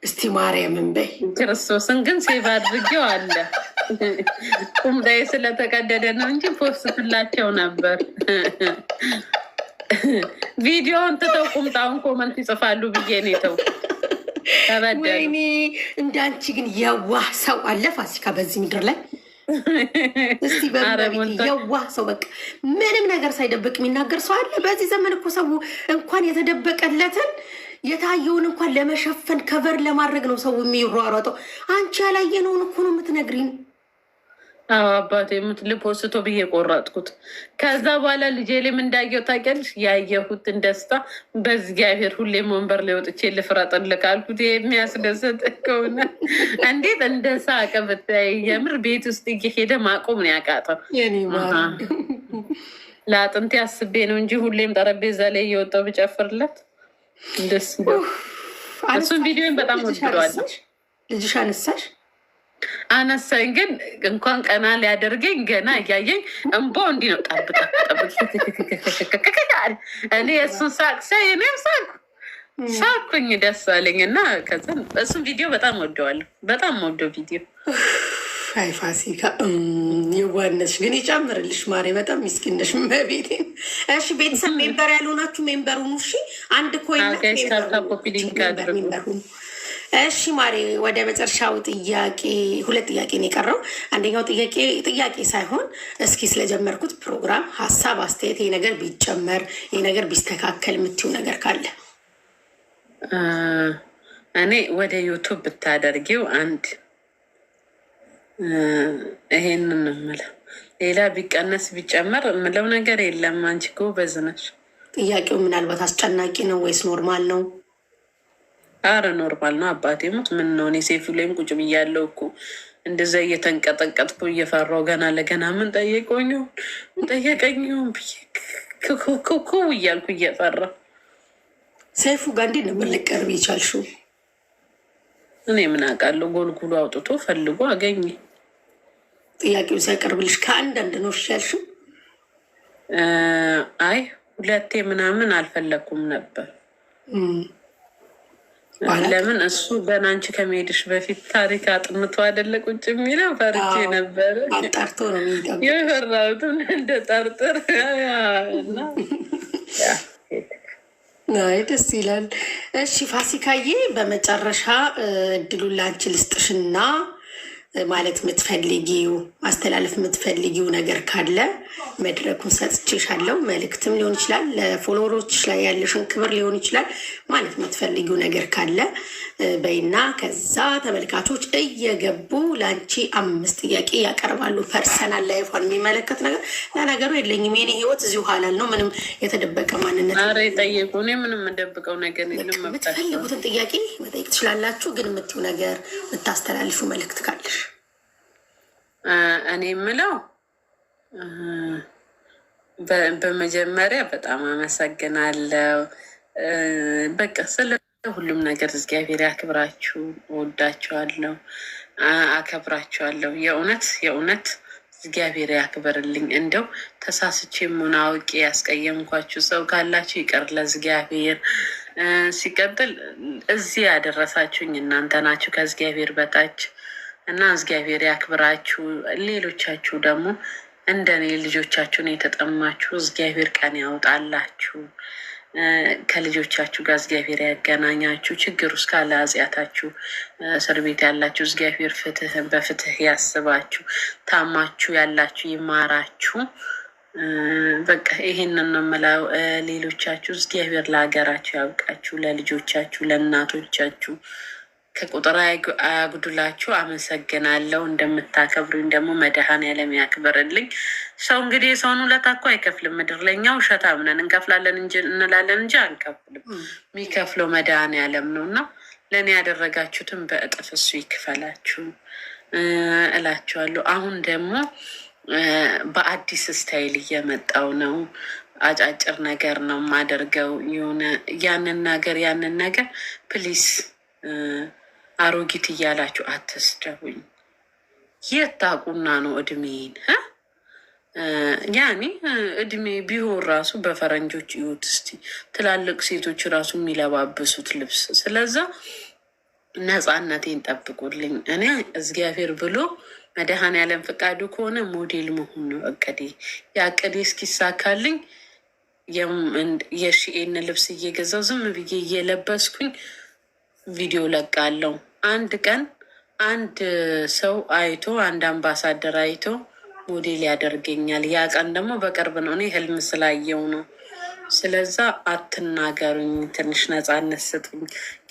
B: እስቲ ማርያምን በይ
A: ክርስቶስን ግን ሴቭ አድርጌው አለ። ቁምጣዬ ስለተቀደደ ነው እንጂ ፖስትላቸው ነበር። ቪዲዮውን ትተው ቁምጣውን ኮመንት ይጽፋሉ ብዬ ነው የተው።
B: ወይኔ እንዳንቺ ግን የዋህ ሰው አለ ፋሲካ በዚህ ምድር ላይ? እስቲ በቤት የዋህ ሰው በቃ ምንም ነገር ሳይደብቅ የሚናገር ሰው አለ? በዚህ ዘመን እኮ ሰው እንኳን የተደበቀለትን የታየውን እንኳን ለመሸፈን ከቨር ለማድረግ ነው ሰው የሚሯሯጠው። አንቺ ያላየነውን እኮ ነው የምትነግሪን።
A: አዎ አባቴ ልፖስቶ ብዬ ቆረጥኩት። ከዛ በኋላ ልጄ ላይም እንዳየው ታውቂያለሽ፣ ያየሁትን ደስታ በእግዚአብሔር ሁሌም ወንበር ላይ ወጥቼ ልፍረጥልህ ካልኩት የሚያስደስት ከሆነ እንዴት እንደ ሳቀ ብታይ፣ የምር ቤት ውስጥ እየሄደ ማቆም ነው ያቃተው። ለአጥንቴ አስቤ ነው እንጂ ሁሌም ጠረጴዛ ላይ እየወጣው ብጨፍርለት ደስ እሱን ቪዲዮን በጣም ወድዋለሁ።
B: ልጅሽ አነሳሽ
A: አነሳኝ ግን እንኳን ቀና ሊያደርገኝ ገና እያየኝ እንባው እንዲህ ነው ጠብጠብ። እኔ እሱን ሳቅ ሳይ እኔም ሳኩኝ ደስ አለኝ እና ከዛ እሱን ቪዲዮ በጣም ወደዋለሁ። በጣም ወደው ቪዲዮ።
B: አይ ፋሲካ የዋነሽ ግን ይጨምርልሽ ማሬ፣ በጣም ምስኪን ነሽ መቤቴን። እሺ ቤተሰብ ሜምበር ያልሆናችሁ ሜምበሩ እሺ፣ አንድ ሜምበሩ። እሺ ማሬ፣ ወደ መጨረሻው ጥያቄ፣ ሁለት ጥያቄ ነው የቀረው። አንደኛው ጥያቄ ሳይሆን እስኪ ስለጀመርኩት ፕሮግራም ሀሳብ፣ አስተያየት፣ ይሄ ነገር ቢጨመር ይሄ ነገር ቢስተካከል የምትይው ነገር ካለ?
A: እኔ ወደ ዩቱብ ብታደርጊው አንድ ይሄንን ነው የምለው። ሌላ ቢቀነስ ቢጨመር የምለው ነገር የለም። አንቺ ጎበዝ ነሽ።
B: ጥያቄው ምናልባት አስጨናቂ ነው ወይስ ኖርማል ነው?
A: አረ ኖርማል ነው አባቴ ሙት። ምን ነው እኔ ሴፊ ላይም ቁጭ ብያለሁ እኮ እንደዛ እየተንቀጠቀጥኩ እየፈራው ገና ለገና ምን ጠየቀኝ ኩኩ እያልኩ እየፈራ
B: ሰይፉ ጋር እንዴት ነው ልቀርብ የቻልሽው?
A: እኔ ምን አውቃለሁ። ጎልጉሎ አውጥቶ ፈልጎ አገኘ።
B: ጥያቄው ሲያቀርብልሽ ከአንዳንድ ነው ያልሽው?
A: አይ ሁለቴ ምናምን አልፈለኩም ነበር። ለምን እሱ ገና አንቺ ከመሄድሽ በፊት ታሪክ አጥንቶ አይደለ ቁጭ የሚለው ፈርቼ ነበረ።
B: አጣርቶ ነው
A: የፈራሁትን እንደ ጠርጥር እና
B: አይ ደስ ይላል። እሺ ፋሲካዬ፣ በመጨረሻ እድሉን ላንቺ ልስጥሽና ማለት የምትፈልጊው ማስተላለፍ የምትፈልጊው ነገር ካለ መድረኩን ሰጥቼሻለሁ። መልእክትም ሊሆን ይችላል፣ ለፎሎወሮች ላይ ያለሽን ክብር ሊሆን ይችላል። ማለት የምትፈልጊው ነገር ካለ በይና ከዛ ተመልካቾች እየገቡ ለአንቺ 5 ጥያቄ ያቀርባሉ። ፐርሰናል ላይፏን የሚመለከት ነገር። ለነገሩ የለኝም፣ የኔ ህይወት እዚሁ ሀላል ነው። ምንም የተደበቀ ማንነት
A: ጠየቁ። እኔ ምንም የምደብቀው ነገር የለም።
B: የምትፈልጉትን ጥያቄ መጠየቅ ትችላላችሁ። ግን የምትይው ነገር የምታስተላልፉ መልእክት ካለሽ?
A: እኔ የምለው በመጀመሪያ በጣም አመሰግናለሁ። በቃ ስለ ሁሉም ነገር እግዚአብሔር ያክብራችሁ። እወዳችኋለሁ፣ አከብራችኋለሁ። የእውነት እግዚአብሔር ያክብርልኝ። እንደው ተሳስቼም ሆነ አውቄ ያስቀየምኳችሁ ሰው ካላችሁ ይቅር ለእግዚአብሔር። ሲቀጥል እዚህ ያደረሳችሁኝ እናንተ ናችሁ ከእግዚአብሔር በታች እና እግዚአብሔር ያክብራችሁ። ሌሎቻችሁ ደግሞ እንደኔ ልጆቻችሁን የተጠማችሁ እግዚአብሔር ቀን ያውጣላችሁ። ከልጆቻችሁ ጋር እግዚአብሔር ያገናኛችሁ። ችግር ውስጥ ካለ ኃጢአታችሁ እስር ቤት ያላችሁ እግዚአብሔር በፍትህ ያስባችሁ። ታማችሁ ያላችሁ ይማራችሁ። በቃ ይሄንን ነው የምለው። ሌሎቻችሁ እግዚአብሔር ለሀገራችሁ ያብቃችሁ፣ ለልጆቻችሁ፣ ለእናቶቻችሁ ከቁጥር አያጉድላችሁ። አመሰግናለሁ። እንደምታከብሩኝ ደግሞ መድኃኔዓለም ያክብርልኝ። ሰው እንግዲህ የሰውን ውለታ እኮ አይከፍልም። ምድር ለኛ ውሸታም ነን፣ እንከፍላለን እንላለን እንጂ አንከፍልም። የሚከፍለው መድኃኔዓለም ነው እና ለእኔ ያደረጋችሁትን በእጥፍ እሱ ይክፈላችሁ እላችኋለሁ። አሁን ደግሞ በአዲስ ስታይል እየመጣው ነው። አጫጭር ነገር ነው የማደርገው። የሆነ ያንን ነገር ፕሊስ አሮጊት እያላችሁ አትስደቡኝ። የት ታውቁና ነው እድሜን? ያኔ እድሜ ቢሆን ራሱ በፈረንጆች እዩት እስቲ፣ ትላልቅ ሴቶች ራሱ የሚለባብሱት ልብስ። ስለዛ ነፃነቴን ጠብቁልኝ። እኔ እግዚአብሔር ብሎ መድኃኔዓለም ፈቃዱ ከሆነ ሞዴል መሆን ነው እቅዴ። ያቅዴ እስኪሳካልኝ የሺኤን ልብስ እየገዛው ዝም ብዬ እየለበስኩኝ ቪዲዮ ለቃለው። አንድ ቀን አንድ ሰው አይቶ አንድ አምባሳደር አይቶ ሞዴል ያደርገኛል። ያ ቀን ደግሞ በቅርብ ነው። እኔ ህልም ስላየው ነው። ስለዛ አትናገሩኝ፣ ትንሽ ነፃነት ስጡኝ።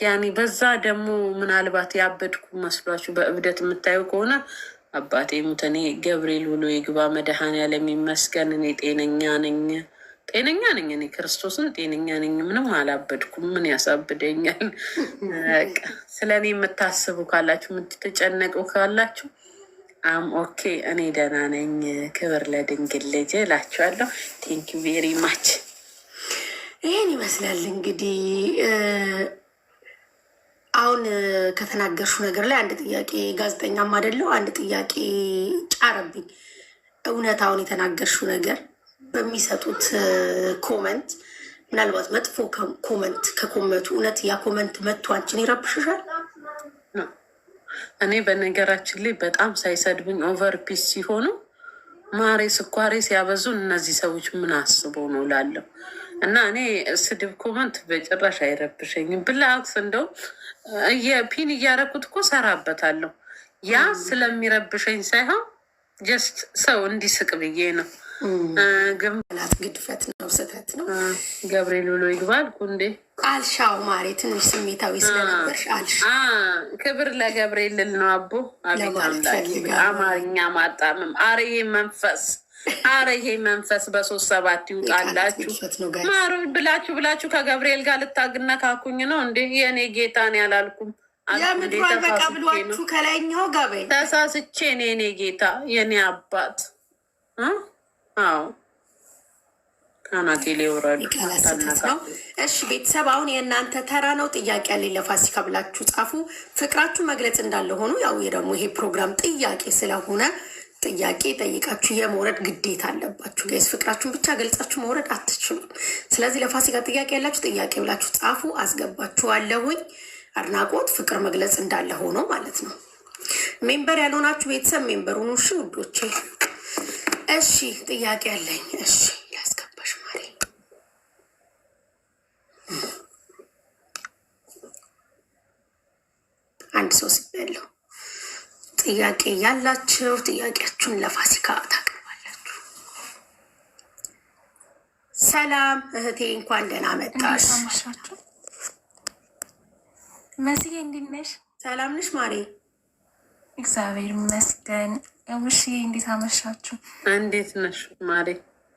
A: ያኔ በዛ ደግሞ ምናልባት ያበድኩ መስሏችሁ በእብደት የምታዩ ከሆነ አባቴ ሙት፣ እኔ ገብርኤል ብሎ ይግባ መድኃኔዓለም ይመስገን፣ እኔ ጤነኛ ነኝ። ጤነኛ ነኝ። እኔ ክርስቶስን ጤነኛ ነኝ። ምንም አላበድኩም። ምን ያሳብደኛል? ስለ እኔ የምታስቡ ካላችሁ የምትጨነቁ ካላችሁ ኦኬ፣ እኔ ደህና ነኝ። ክብር ለድንግል ልጅ እላችኋለሁ። ቴንኪዩ ቬሪ ማች።
B: ይህን ይመስላል እንግዲህ። አሁን ከተናገርሹ ነገር ላይ አንድ ጥያቄ፣ ጋዜጠኛም አይደለው አንድ ጥያቄ ጫረብኝ። እውነት አሁን የተናገርሽው ነገር በሚሰጡት ኮመንት ምናልባት መጥፎ ኮመንት ከኮመቱ እውነት ያ ኮመንት መጥቶ አንቺን ይረብሽሻል?
A: እኔ በነገራችን ላይ በጣም ሳይሰድቡኝ ኦቨር ፒስ ሲሆኑ ማሬ ስኳሬ ሲያበዙ እነዚህ ሰዎች ምን አስበው ነው ላለው እና እኔ ስድብ ኮመንት በጭራሽ አይረብሸኝም። ብላክስ እንደው የፒን እያረኩት እኮ ሰራበታለሁ። ያ ስለሚረብሸኝ ሳይሆን ጀስት ሰው እንዲስቅ ብዬ ነው።
B: ግምላት ግድፈት ነው፣ ስህተት ነው።
A: ገብርኤል ብሎ ይግባል እንዴ
B: አልሻው ማሬ፣ ትንሽ ስሜታዊ ስለነበርሽ አልሽ።
A: ክብር ለገብርኤል ልል ነው አቦ። አቤት አምላክ፣ አማርኛ ማጣምም። አረ ይሄ መንፈስ፣ አረ ይሄ መንፈስ በሶስት ሰባት ይውጣላችሁ። ማሩ ብላችሁ ከገብርኤል ጋር ልታግነካኩኝ ነው እንዴ? የእኔ ጌታን ያላልኩም
B: የምድሯን በቃ ብሏችሁ ከላይኛው ጋበኝ
A: ተሳስቼ የኔ ጌታ የኔ አባት። አዎ ካናቴ ሊወራሉ
B: ነው። እሺ ቤተሰብ፣ አሁን የእናንተ ተራ ነው። ጥያቄ ያለኝ ለፋሲካ ብላችሁ ጻፉ። ፍቅራችሁ መግለጽ እንዳለ ሆኑ። ያው ደግሞ ይሄ ፕሮግራም ጥያቄ ስለሆነ ጥያቄ ጠይቃችሁ የመውረድ ግዴታ አለባችሁ። ጋይስ ፍቅራችሁን ብቻ ገልጻችሁ መውረድ አትችሉም። ስለዚህ ለፋሲካ ጥያቄ ያላችሁ ጥያቄ ብላችሁ ጻፉ፣ አስገባችኋለሁኝ። አድናቆት ፍቅር መግለጽ እንዳለ ሆኖ ማለት ነው። ሜምበር ያልሆናችሁ ቤተሰብ ሜምበሩን እሺ ውዶቼ። እሺ ጥያቄ አለኝ። እሺ ያስገባሽ ማሪ። አንድ ሰው ስበለው ጥያቄ ያላችሁ ጥያቄያችሁን ለፋሲካ ታቀርባላችሁ። ሰላም እህቴ፣ እንኳን ደህና መጣሽ።
C: መስዬ እንዴት ነሽ?
B: ሰላም ነሽ ማሪ?
C: እግዚአብሔር ይመስገን። ውሽዬ እንዴት አመሻችሁ?
A: እንዴት ነሽ ማሪ?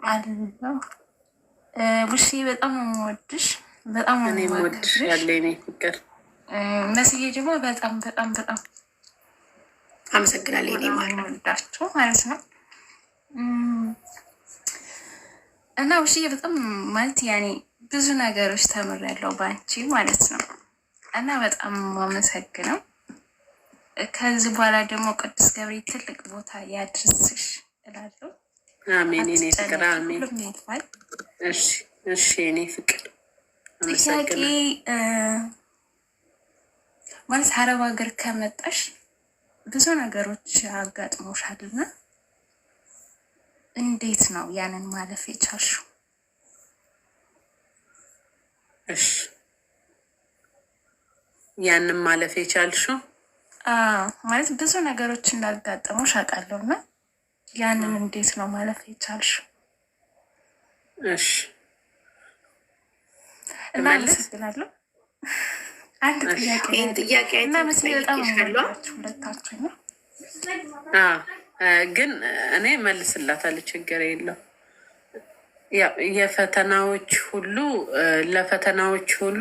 C: አለሁ። ውሽዬ በጣም ነው የምወድሽ፣ በጣም ነው
A: የምወድሽ ያለ እኔ ፍቅር።
C: መስዬ ደግሞ በጣም በጣም በጣም
B: አመሰግናለሁ። እኔ
C: ወዳችሁ ማለት ነው እና ውሽዬ በጣም ማለት ያኔ ብዙ ነገሮች ተምሬያለሁ በአንቺ ማለት ነው እና በጣም አመሰግነው። ከዚህ በኋላ ደግሞ ቅዱስ ገብርኤል ትልቅ ቦታ ያድርስሽ እላለሁ።
A: አሜን። እኔ ፍቅር አሜን። እሺ እሺ። እኔ ፍቅር
C: ጥያቄ ማለት አረብ ሀገር ከመጣሽ ብዙ ነገሮች አጋጥሞሻልና እንዴት ነው ያንን ማለፍ የቻልሽው?
A: እሺ ያንን ማለፍ የቻልሽው
C: ማለት ብዙ ነገሮች እንዳጋጠሙሽ አውቃለሁ እና ያንን እንዴት ነው ማለፍ የቻልሽው?
A: እሺ
C: እና አመሰግናለሁ። አንድ ጥያቄ እና መስሎኝ በጣም ሁለታችሁ ነው
A: ግን እኔ መልስላታለሁ፣ ችግር የለው። የፈተናዎች ሁሉ ለፈተናዎች ሁሉ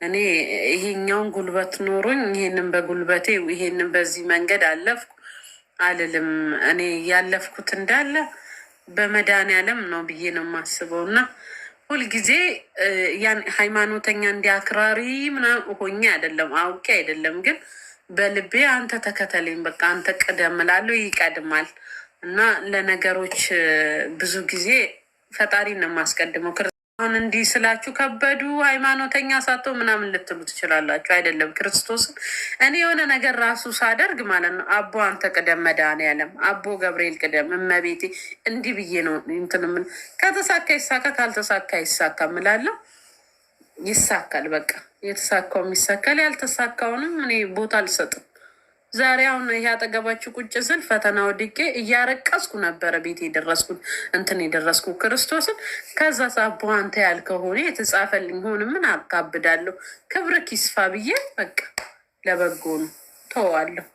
A: እኔ ይሄኛውን ጉልበት ኖሮኝ ይሄንን በጉልበቴ ይሄንን በዚህ መንገድ አለፍኩ አልልም። እኔ ያለፍኩት እንዳለ በመድኃኒዓለም ነው ብዬ ነው የማስበው እና ሁልጊዜ ያን ሃይማኖተኛ እንዲያክራሪ ምናምን ሆኜ አይደለም፣ አውቄ አይደለም፣ ግን በልቤ አንተ ተከተለኝ፣ በቃ አንተ ቅደም እላለሁ፣ ይቀድማል እና ለነገሮች ብዙ ጊዜ ፈጣሪ ነው የማስቀድመው። አሁን እንዲህ ስላችሁ ከበዱ ሃይማኖተኛ ሳተው ምናምን ልትሉ ትችላላችሁ። አይደለም ክርስቶስን እኔ የሆነ ነገር ራሱ ሳደርግ ማለት ነው አቦ አንተ ቅደም መድኃኒዓለም፣ አቦ ገብርኤል ቅደም፣ እመቤቴ እንዲህ ብዬ ነው እንትን ከተሳካ ይሳካ፣ ካልተሳካ ይሳካ እምላለሁ። ይሳካል። በቃ የተሳካው ይሳካል፣ ያልተሳካውንም እኔ ቦታ አልሰጥም። ዛሬ አሁን ይሄ አጠገባችሁ ቁጭ ስል ፈተና ወድቄ እያረቀስኩ ነበረ ቤት የደረስኩት የደረስኩ ክርስቶስን። ከዛ ሳቦ አንተ ያልከው ሆነ የተጻፈልኝ ሆን ምን አካብዳለሁ? ክብር ኪስፋ ብዬ በቃ ለበጎ ነው ተዋለሁ።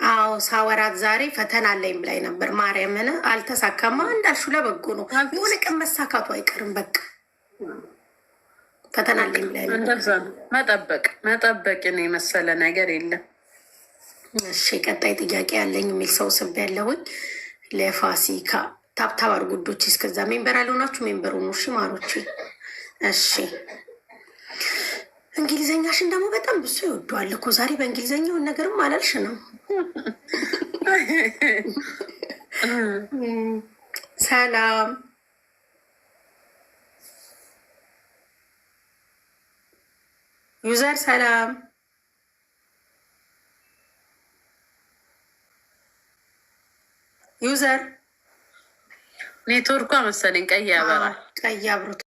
B: አዎ ሳወራት ዛሬ ፈተና አለኝ ብላኝ ነበር። ማርያምን አልተሳካማ እንዳልሹ ለበጎ ነው። የሆነ ቀን መሳካቱ አይቀርም። በቃ ፈተና አለኝ ብላኝ ነበር። እንደዛ ነው መጠበቅን የመሰለ ነገር የለም። እሺ ቀጣይ ጥያቄ ያለኝ የሚል ሰው ስብ ያለሁኝ ለፋሲካ ታብታብ አድርጉ። እስከዛ ሜምበር አልሆናችሁ ሜምበር ሆኑ። እሺ ማሮች። እሺ እንግሊዘኛሽን ደግሞ በጣም ብሶ ይወደዋል እኮ ዛሬ በእንግሊዘኛውን ነገርም አላልሽ ነው። ሰላም ዩዘር ሰላም ዩዘር
A: ኔትወርኳ መሰለኝ ቀይ ያበራል።
B: ቀይ አብሮት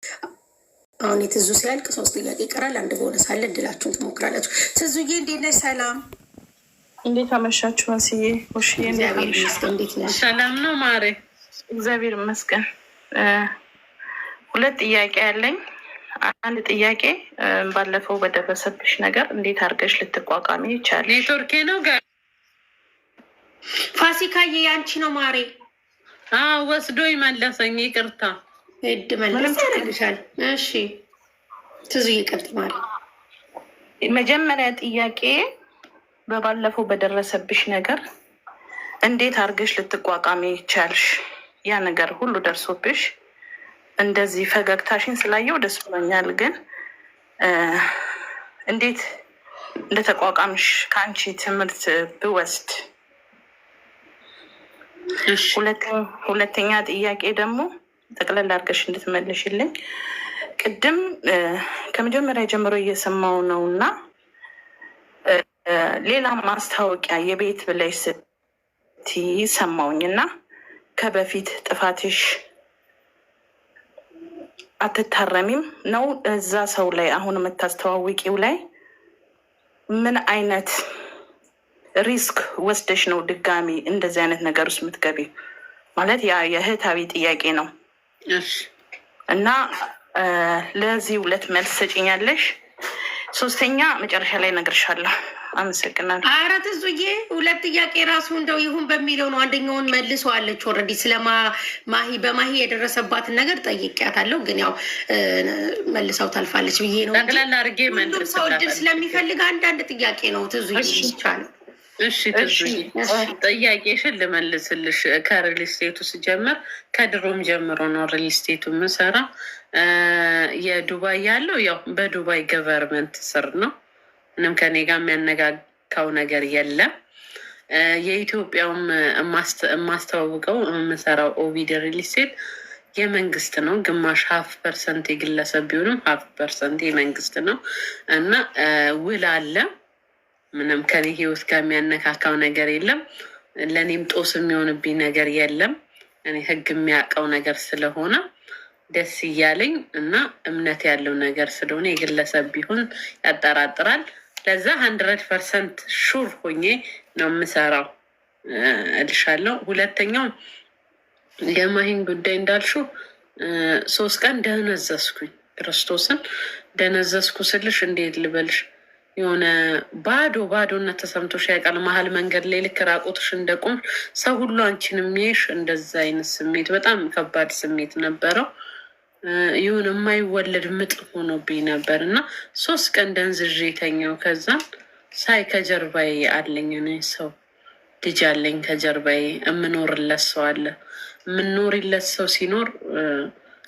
B: አሁን የትዙ ሲያልቅ 3 ጥያቄ ይቀራል። አንድ በሆነ ሳለ እድላችሁን ትሞክራላችሁ። ትዙዬ እንዴት ነሽ? ሰላም
D: እንዴት አመሻችሁ? መስዬ ውሽዬ
B: እንዴት ነሽ?
A: ሰላም ነው ማሬ፣
D: እግዚአብሔር ይመስገን። 2 ጥያቄ ያለኝ። አንድ ጥያቄ ባለፈው በደረሰብሽ ነገር እንዴት አድርገሽ ልትቋቋሚ ይቻላል?
A: ኔትወርኬ ነው ጋር
B: ፋሲካዬ ያንቺ ነው ማሬ።
A: ወስዶ ይመለሰኝ። ይቅርታ
B: ሄድ መለስ ያደርግሻል። እሺ ትዙ ይቅርት ማሬ።
D: መጀመሪያ ጥያቄ በባለፈው በደረሰብሽ ነገር እንዴት አድርገሽ ልትቋቋሚ ይቻልሽ? ያ ነገር ሁሉ ደርሶብሽ እንደዚህ ፈገግታሽን ስላየው ደስ ብሎኛል። ግን እንዴት እንደተቋቋምሽ ከአንቺ ትምህርት ብወስድ። ሁለተኛ ጥያቄ ደግሞ ጠቅለል አድርገሽ እንድትመልሽልኝ። ቅድም ከመጀመሪያ ጀምሮ እየሰማው ነው እና ሌላ ማስታወቂያ የቤት ብለሽ ስትይ ሰማውኝ እና ከበፊት ጥፋትሽ አትታረሚም ነው እዛ ሰው ላይ አሁን የምታስተዋውቂው ላይ ምን አይነት ሪስክ ወስደሽ ነው ድጋሚ እንደዚህ አይነት ነገር ውስጥ የምትገቢ? ማለት ያ የእህታዊ ጥያቄ ነው እና ለዚህ 2 መልስ ሰጭኛለሽ። 3ኛ መጨረሻ ላይ እነግርሻለሁ። አመሰግናለሁ።
B: ኧረ ትዙዬ 2 ጥያቄ ራሱ እንደው ይሁን በሚለው ነው። አንደኛውን መልሰዋለች ኦልሬዲ። በማሂ የደረሰባትን ነገር ጠይቄያታለሁ፣ ግን ያው መልሰው ታልፋለች ብዬ ነው እንጂ ሁሉም ሰው እድል ስለሚፈልግ አንዳንድ ጥያቄ ነው ትዙዬ ይቻላል።
A: እሺ ጥያቄሽን ልመልስልሽ። ከሪል ስቴቱ ስጀምር ከድሮም ጀምሮ ነው ሪል ስቴቱ የምሰራ። የዱባይ ያለው ያው በዱባይ ገቨርንመንት ስር ነው። ምንም ከኔ ጋር የሚያነጋካው ነገር የለም። የኢትዮጵያውም የማስተዋውቀው የምሰራው ኦቪድ ሪል ስቴት የመንግስት ነው። ግማሽ 50% የግለሰብ ቢሆንም 50% የመንግስት ነው እና ውል አለ። ምንም ከኔ ህይወት ጋር የሚያነካካው ነገር የለም። ለእኔም ጦስ የሚሆንብኝ ነገር የለም። እኔ ህግ የሚያውቀው ነገር ስለሆነ ደስ እያለኝ እና እምነት ያለው ነገር ስለሆነ የግለሰብ ቢሆን ያጠራጥራል። ለዛ 100% ሹር ሆኜ ነው የምሰራው እልሻለሁ። ሁለተኛው የማሂን ጉዳይ እንዳልሽው 3 ቀን ደነዘዝኩኝ። ክርስቶስን ደነዘዝኩ ስልሽ እንዴት ልበልሽ፣ የሆነ ባዶነት ተሰምቶሽ ያውቃል? መሀል መንገድ ላይ ልክ ራቁትሽ እንደቆም ሰው ሁሉ አንቺን የሚያይሽ እንደዛ አይነት ስሜት፣ በጣም ከባድ ስሜት ነበረው። ይሁን የማይወለድ ምጥ ሆኖብኝ ነበር እና 3 ቀን ደንዝዤ የተኛው። ከዛም ሳይ ከጀርባዬ አለኝ ሰው ልጅ አለኝ ከጀርባዬ የምኖርለት ሰው አለ። የምኖርለት ሰው ሲኖር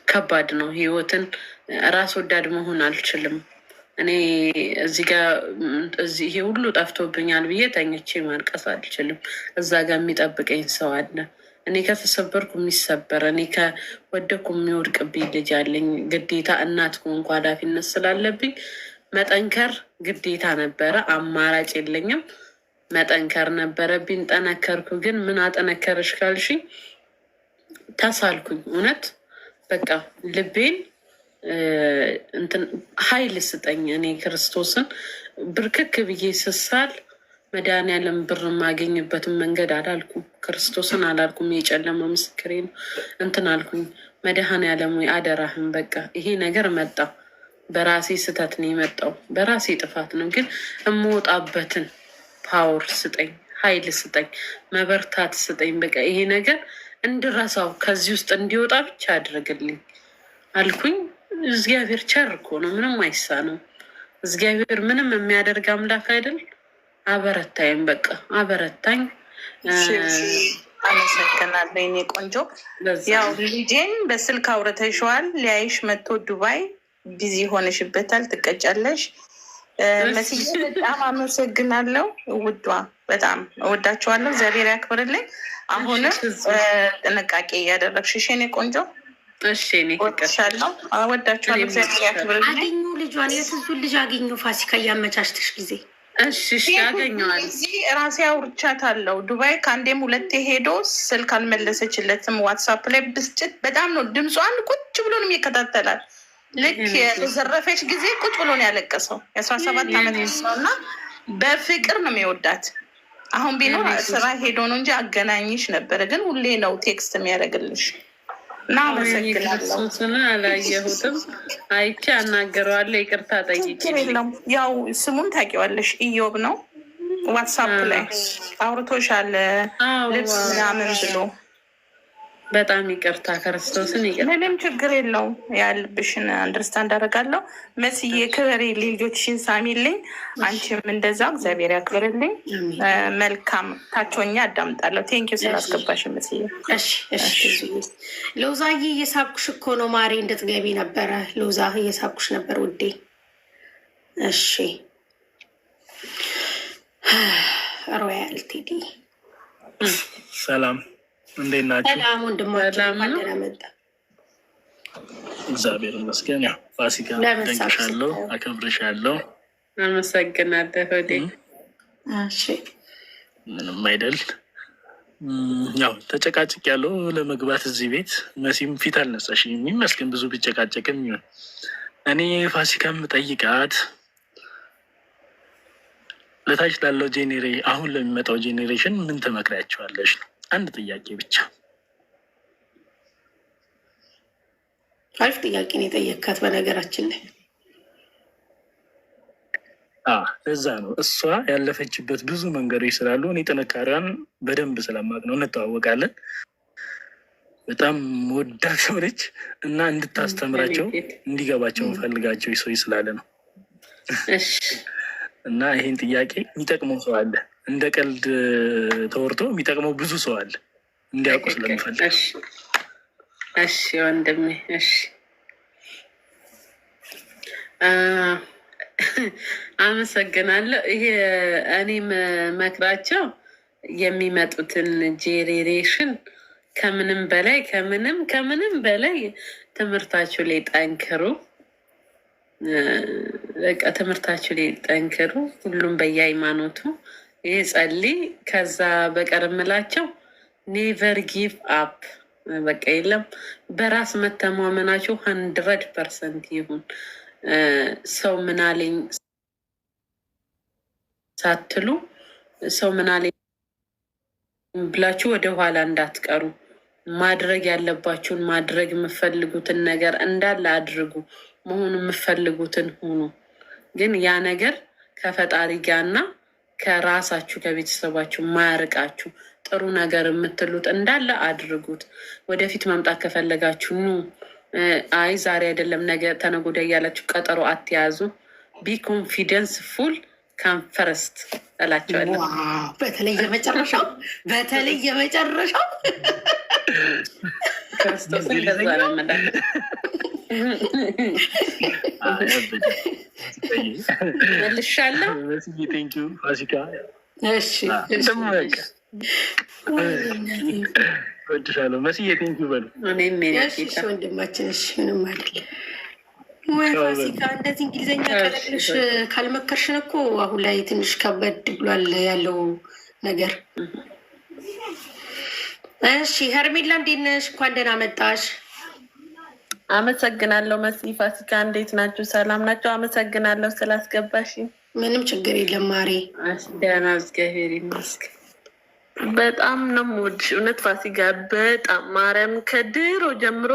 A: ከባድ ነው። ህይወትን ራስ ወዳድ መሆን አልችልም። እኔ እዚህ ጋር ይሄ ሁሉ ጠፍቶብኛል ብዬ ተኝቼ ማልቀስ አልችልም። እዛ ጋር የሚጠብቀኝ ሰው አለ። እኔ ከተሰበርኩ የሚሰበር፣ እኔ ከወደኩ የሚወድቅብኝ ልጅ አለኝ። ግዴታ እናት ከሆንኩ ኃላፊነት ስላለብኝ መጠንከር ግዴታ ነበረ። አማራጭ የለኝም። መጠንከር ነበረብኝ። ጠነከርኩ። ግን ምን አጠነከረሽ ካልሽኝ ተሳልኩኝ። እውነት በቃ ልቤን እንትን ኃይል ስጠኝ። እኔ ክርስቶስን ብርክክ ብዬ ስሳል መድኃኒዓለም ብር የማገኝበትን መንገድ አላልኩም፣ ክርስቶስን አላልኩም። የጨለማ ምስክሬ ነው። እንትን አልኩኝ፣ መድኃኒዓለም ወይ አደራህን፣ በቃ ይሄ ነገር መጣ፣ በራሴ ስህተት ነው የመጣው፣ በራሴ ጥፋት ነው። ግን የምወጣበትን ፓወር ስጠኝ፣ ኃይል ስጠኝ፣ መበርታት ስጠኝ። በቃ ይሄ ነገር እንድረሳው ከዚህ ውስጥ እንዲወጣ ብቻ አድርግልኝ አልኩኝ። እግዚአብሔር ቸር እኮ ነው፣ ምንም አይሳነው። እግዚአብሔር ምንም የሚያደርግ አምላክ አይደል? አበረታይም፣ በቃ አበረታኝ።
D: አመሰግናለሁ የኔ ቆንጆ። ያው ልጄን በስልክ አውርተሽዋል። ሊያይሽ መጥቶ ዱባይ ቢዚ ሆነሽበታል፣ ትቀጫለሽ። መስዬ በጣም አመሰግናለሁ ውዷ፣ በጣም እወዳችኋለሁ። እግዚአብሔር ያክብርልኝ። አሁንም ጥንቃቄ እያደረግሽ የኔ ቆንጆ።
A: እሺ እኔ
D: ወድሻለሁ፣ እወዳችኋለሁ። እግዚአብሔር ያክብርልኝ።
B: አገኙ ልጇን፣ የትዙን ልጅ አገኙ። ፋሲካ እያመቻችተሽ ጊዜ
A: እሺ ያገኘዋል።
D: እዚህ ራሴ አውርቻታለሁ። ዱባይ ከአንዴም ሁለቴ ሄዶ ስልክ አልመለሰችለትም። ዋትሳፕ ላይ ብስጭት በጣም ነው። ድምጿን ቁጭ ብሎ ነው ይከታተላል። ልክ የተዘረፈች ጊዜ ቁጭ ብሎ ነው ያለቀሰው። የ17 ዓመት ሰው እና በፍቅር ነው የሚወዳት። አሁን ቢኖር ስራ ሄዶ ነው እንጂ አገናኝሽ ነበረ። ግን ሁሌ ነው ቴክስት የሚያደርግልሽ እና አመሰግናለሁ።
A: አላየሁትም፣ አይቼ አናገረዋለሁ። ይቅርታ ጠይቄ
D: የለም። ያው ስሙን ታውቂዋለሽ፣ ኢዮብ ነው። ዋትሳፕ ላይ አውርቶሻል ልብስ ምናምን ብሎ።
A: በጣም ይቅርታ፣ ክርስቶስን ይቅርታ።
D: ምንም ችግር የለው። ያልብሽን አንደርስታንድ አደርጋለሁ። መስዬ ክበሬ፣ ልጆችሽን ሳሚልኝ፣ አንቺም እንደዛ እግዚአብሔር ያክብርልኝ። መልካም ታቾኛ አዳምጣለሁ። ቴንኪዩ ስላስገባሽ መስዬ።
B: ሎዛዬ እየሳኩሽ እኮ ነው ማሬ፣ እንድትገቢ ነበረ። ሎዛ እየሳኩሽ ነበር ውዴ። እሺ ሮያል ቴዲ
E: ሰላም፣ እንዴት ናቸው?
B: ሰላም ወንድማችን፣ መጣ።
E: እግዚአብሔር ይመስገን። ያው ፋሲካ ደንቅሻለሁ፣ አከብርሻለሁ።
A: አመሰግናለሁ ሆዴ።
B: እሺ
E: ምንም አይደል። ያው ተጨቃጭቅ ያለው ለመግባት እዚህ ቤት መሲም ፊት አልነሳሽ የሚመስገን ብዙ ቢጨቃጨቅም ይሆን እኔ ፋሲካ የምጠይቃት ለታች ላለው አሁን ለሚመጣው ጄኔሬሽን ምን ትመክሪያቸዋለሽ ነው። አንድ ጥያቄ ብቻ።
B: አሪፍ ጥያቄ ነው የጠየካት። በነገራችን ላይ
E: እዛ ነው እሷ ያለፈችበት ብዙ መንገዶች ስላሉ እኔ ጥንካሬዋን በደንብ ስለማቅ ነው። እንተዋወቃለን። በጣም ወዳድ ሰው ነች እና እንድታስተምራቸው እንዲገባቸው እንፈልጋቸው ሰው ስላለ ነው። እና ይሄን ጥያቄ የሚጠቅመው ሰው አለ፣ እንደ ቀልድ ተወርቶ የሚጠቅመው ብዙ ሰው አለ፣ እንዲያውቁ ስለምፈልግ።
A: እሺ ወንድሜ፣ እሺ አመሰግናለሁ። ይሄ እኔ መክራቸው የሚመጡትን ጄኔሬሽን ከምንም በላይ ትምህርታችሁ ላይ ጠንክሩ። በቃ ትምህርታችሁ ላይ ጠንክሩ። ሁሉም በየሃይማኖቱ ይሄ ጸልይ። ከዛ በቀር የምላቸው ኔቨር ጊቭ አፕ። በቃ የለም፣ በራስ መተማመናችሁ 100% ይሁን። ሰው ምናለኝ ሳትሉ ሰው ምናለኝ ብላችሁ ወደኋላ እንዳትቀሩ። ማድረግ ያለባችሁን ማድረግ የምፈልጉትን ነገር እንዳለ አድርጉ። መሆኑ የምፈልጉትን ሁኑ። ግን ያ ነገር ከፈጣሪ ጋርና ከራሳችሁ ከቤተሰባችሁ ማያርቃችሁ ጥሩ ነገር የምትሉት እንዳለ አድርጉት። ወደፊት መምጣት ከፈለጋችሁ ኑ። አይ ዛሬ አይደለም ነገ ተነገ ወዲያ እያላችሁ ቀጠሮ አትያዙ። ቢ ኮንፊደንስ ፉል ካንፈረስት እላቸዋለሁ።
B: በተለይ የመጨረሻው
A: ክርስቶስን ገዛ ለመዳ መልሻለሁ።
E: ፋሲካ ወድሻለሁ። መስዬ ቴንኪው በሉ።
B: ወንድማችን ምንም አይደለም። ወይ ፋሲካ እንደዚህ እንግሊዝኛ ቀለቅልሽ ካልመከርሽን እኮ አሁን ላይ ትንሽ ከበድ ብሏል ያለው ነገር። እሺ ሄርሜላ እንዴት ነሽ? እንኳን ደህና መጣሽ።
D: አመሰግናለሁ። መሲ ፋሲካ እንዴት ናችሁ? ሰላም ናቸው። አመሰግናለሁ ስላስገባሽ።
B: ምንም ችግር የለም ማሬ።
A: ደህና እግዚአብሔር ይመስገን።
D: በጣም ነው የምወድሽ እውነት ፋሲካ፣ በጣም ማርያም፣ ከድሮ ጀምሮ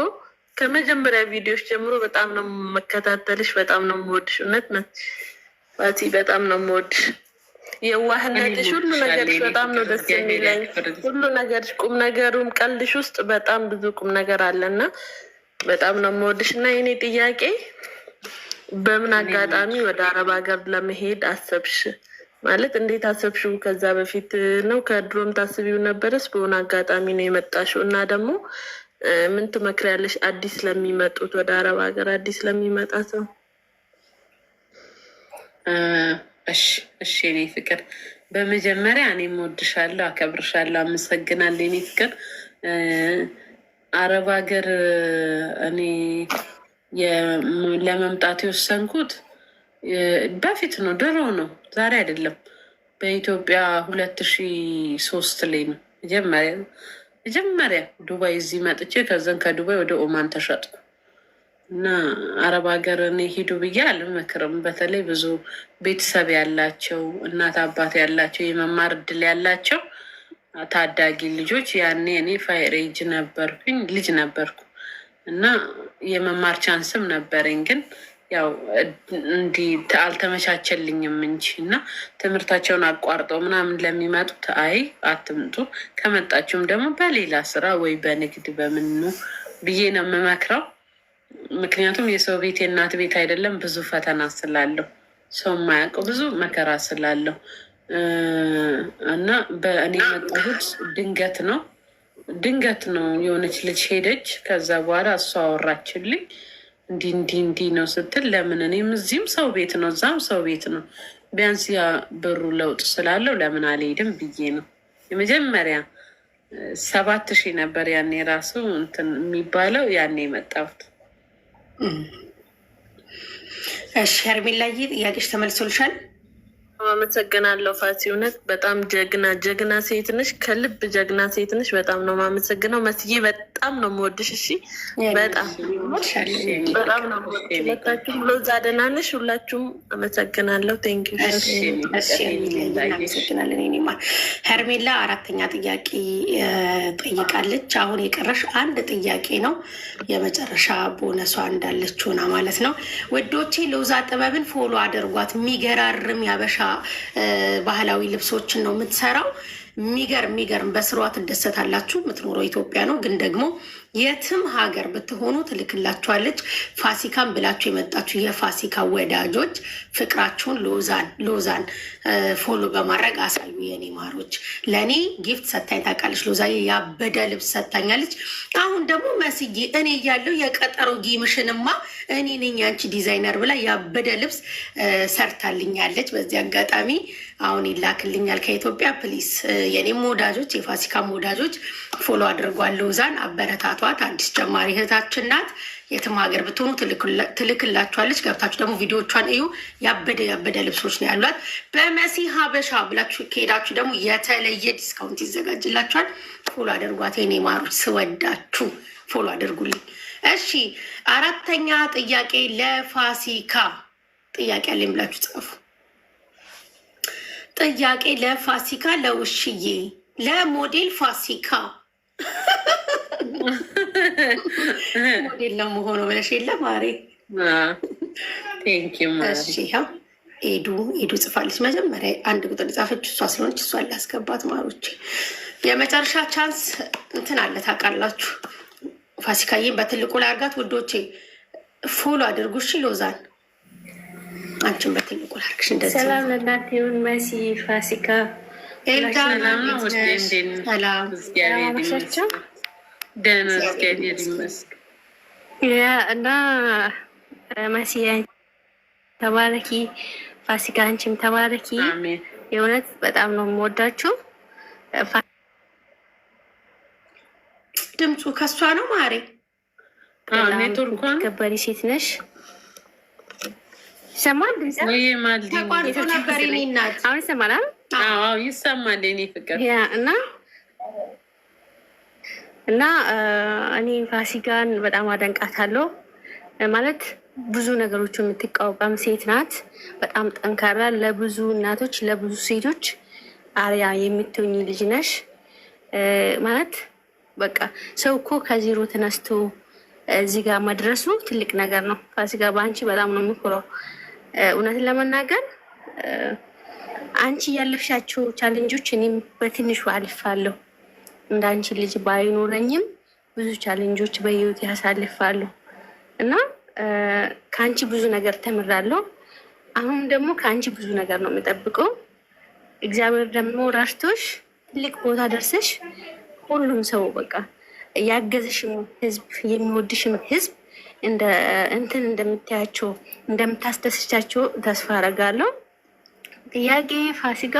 D: ከመጀመሪያ ቪዲዮዎች ጀምሮ በጣም ነው መከታተልሽ። በጣም ነው የምወድሽ እውነት ፋሲ፣ በጣም ነው የምወድሽ። የዋህነትሽ፣ ሁሉ ነገርሽ በጣም ነው ደስ የሚለኝ። ሁሉ ነገርሽ፣ ቁም ነገሩም ቀልድሽ ውስጥ በጣም ብዙ ቁም ነገር አለና በጣም ነው የምወድሽ። እና የኔ ጥያቄ በምን አጋጣሚ ወደ አረብ ሀገር ለመሄድ አሰብሽ? ማለት እንዴት አሰብሽው? ከዛ በፊት ነው ከድሮም ታስቢው ነበረስ? በሆነ አጋጣሚ ነው የመጣሽው? እና ደግሞ ምን ትመክሪያለሽ አዲስ ለሚመጡት ወደ አረብ ሀገር አዲስ ለሚመጣ ሰው?
A: እሺ እኔ ፍቅር፣ በመጀመሪያ እኔም እወድሻለሁ፣ አከብርሻለሁ፣ አመሰግናለሁ የኔ ፍቅር። አረብ ሀገር እኔ ለመምጣት የወሰንኩት በፊት ነው፣ ድሮ ነው፣ ዛሬ አይደለም። በኢትዮጵያ 2003 ላይ ነው መጀመሪያ ዱባይ እዚህ መጥቼ ከዘን ከዱባይ ወደ ኦማን ተሸጥኩ እና አረብ ሀገር እኔ ሂዱ ብዬ አልመክርም። በተለይ ብዙ ቤተሰብ ያላቸው እናት አባት ያላቸው የመማር እድል ያላቸው ታዳጊ ልጆች፣ ያኔ እኔ ፋይሬጅ ነበርኩኝ፣ ልጅ ነበርኩ እና የመማር ቻንስም ነበረኝ ግን ያው እንዲህ አልተመቻቸልኝም እንጂ እና ትምህርታቸውን አቋርጠው ምናምን ለሚመጡት አይ አትምጡ፣ ከመጣችሁም ደግሞ በሌላ ስራ ወይ በንግድ በምኑ ብዬ ነው የምመክረው። ምክንያቱም የሰው ቤት የእናት ቤት አይደለም፣ ብዙ ፈተና ስላለው ሰው የማያውቀው ብዙ መከራ ስላለው እና በእኔ የመጣሁት ድንገት ነው። የሆነች ልጅ ሄደች። ከዛ በኋላ እሷ አወራችልኝ እንዲህ ነው ስትል፣ ለምን እኔም እዚህም ሰው ቤት ነው እዛም ሰው ቤት ነው፣ ቢያንስ ያ ብሩ ለውጥ ስላለው ለምን አልሄድም ብዬ ነው። የመጀመሪያ 7,000 ነበር ያኔ ራሱ እንትን የሚባለው ያኔ የመጣሁት።
B: እሺ ሄርሜላዬ ጥያቄሽ ተመልሶልሻል?
D: አመሰግናለሁ ፋሲ፣ እውነት በጣም ጀግና ሴት ነሽ፣ ከልብ ጀግና ሴት ነሽ። በጣም ነው የማመሰግነው መስዬ፣ በጣም ነው የምወድሽ። እሺ በጣም ነው ሁለታችሁም። ሎዛ ደህና ነሽ? ሁላችሁም አመሰግናለሁ። ቴንክ ዩ።
B: እናመሰግናለን። ኔማ ሄርሜላ 4ተኛ ጥያቄ ጠይቃለች። አሁን የቀረሽ አንድ ጥያቄ ነው፣ የመጨረሻ ቦነሷ እንዳለች ሆና ማለት ነው። ውዶቼ ሎዛ ጥበብን ፎሎ አድርጓት። የሚገራርም ያበሻ ባህላዊ ልብሶችን ነው የምትሰራው። የሚገርም በስሯ ትደሰታላችሁ። የምትኖረው ኢትዮጵያ ነው፣ ግን ደግሞ የትም ሀገር ብትሆኑ ትልክላችኋለች። ፋሲካን ብላችሁ የመጣችሁ የፋሲካ ወዳጆች ፍቅራችሁን ሎዛን ፎሎ በማድረግ አሳዩ። የኔ ማሮች፣ ለእኔ ጊፍት ሰታኝ ታውቃለች። ሎዛ ያበደ ልብስ ሰታኛለች። አሁን ደግሞ መስዬ እኔ እያለሁ የቀጠሮ ጊምሽንማ እኔ ነኝ አንቺ ዲዛይነር ብላ ያበደ ልብስ ሰርታልኛለች። በዚህ አጋጣሚ አሁን ይላክልኛል ከኢትዮጵያ። ፕሊስ የኔም ወዳጆች የፋሲካም ወዳጆች ፎሎ አድርጓል። ሎዛን አበረታቷት። አዲስ ጀማሪ እህታችን ናት። የትም ሀገር ብትሆኑ ትልክላችኋለች። ገብታችሁ ደግሞ ቪዲዮቿን እዩ። ያበደ ልብሶች ነው ያሏት። በመሲ ሀበሻ ብላችሁ ከሄዳችሁ ደግሞ የተለየ ዲስካውንት ይዘጋጅላችኋል። ፎሎ አድርጓት የኔ ማሮች፣ ስወዳችሁ ፎሎ አድርጉልኝ። እሺ 4ተኛ ጥያቄ ለፋሲካ ጥያቄ አለኝ ብላችሁ ጻፉ። ጥያቄ ለፋሲካ ለውሽዬ ለሞዴል ፋሲካ ሞዴል ነው መሆኑ ብለሽ የለ ማሬ? ኤዱ ጽፋለች። መጀመሪያ 1 ቁጥር ጻፈች እሷ ስለሆነች እሷ ላስገባት ማሮች። የመጨረሻ ቻንስ እንትን አለ ታውቃላችሁ። ፋሲካዬን በትልቁ ላይ አርጋት ውዶቼ፣ ፎሎ አድርጉ እሺ። ሎዛን አንቺን በትልቁ ላርግሽ። እንደዚህ
C: ሰላም ለእናንተ ይሁን። መሲ ፋሲካ እና መሲ ተባረኪ፣ ፋሲካ አንቺም ተባረኪ። የእውነት በጣም ነው የምወዳችሁ።
B: ድምፁ ከሷ ነው ማሬ።
C: ከበሪ ሴት ነሽ። ይሰማል?
B: ተቋርጦ ነበር የኔ እናት።
C: አሁን ይሰማል?
A: ይሰማል የኔ ፍቅር።
C: እና እኔ ፋሲካን በጣም አደንቃታለሁ።
B: ማለት ብዙ ነገሮች የምትቋቋም ሴት ናት። በጣም ጠንካራ፣ ለብዙ እናቶች ለብዙ ሴቶች አርያ የምትሆኝ ልጅ ነሽ። ማለት በቃ ሰው እኮ ከዜሮ ተነስቶ እዚህ ጋር መድረሱ ትልቅ ነገር ነው። ፋሲካ በአንቺ በጣም ነው የምኮራው። እውነትን ለመናገር አንቺ ያለፍሻቸው ቻሌንጆች እኔም በትንሹ አልፋለሁ። እንደ አንቺ ልጅ ባይኖረኝም ብዙ ቻሌንጆች በህይወት ያሳልፋለሁ እና ከአንቺ ብዙ ነገር ተምራለሁ። አሁን ደግሞ ከአንቺ ብዙ ነገር ነው የምጠብቀው። እግዚአብሔር ደግሞ ረድቶሽ ትልቅ ቦታ ደርሰሽ ሁሉም ሰው በቃ ያገዘሽም ህዝብ የሚወድሽም ህዝብ እንትን እንደምታያቸው እንደምታስደስቻቸው ተስፋ አደርጋለሁ። ጥያቄ ፋሲካ፣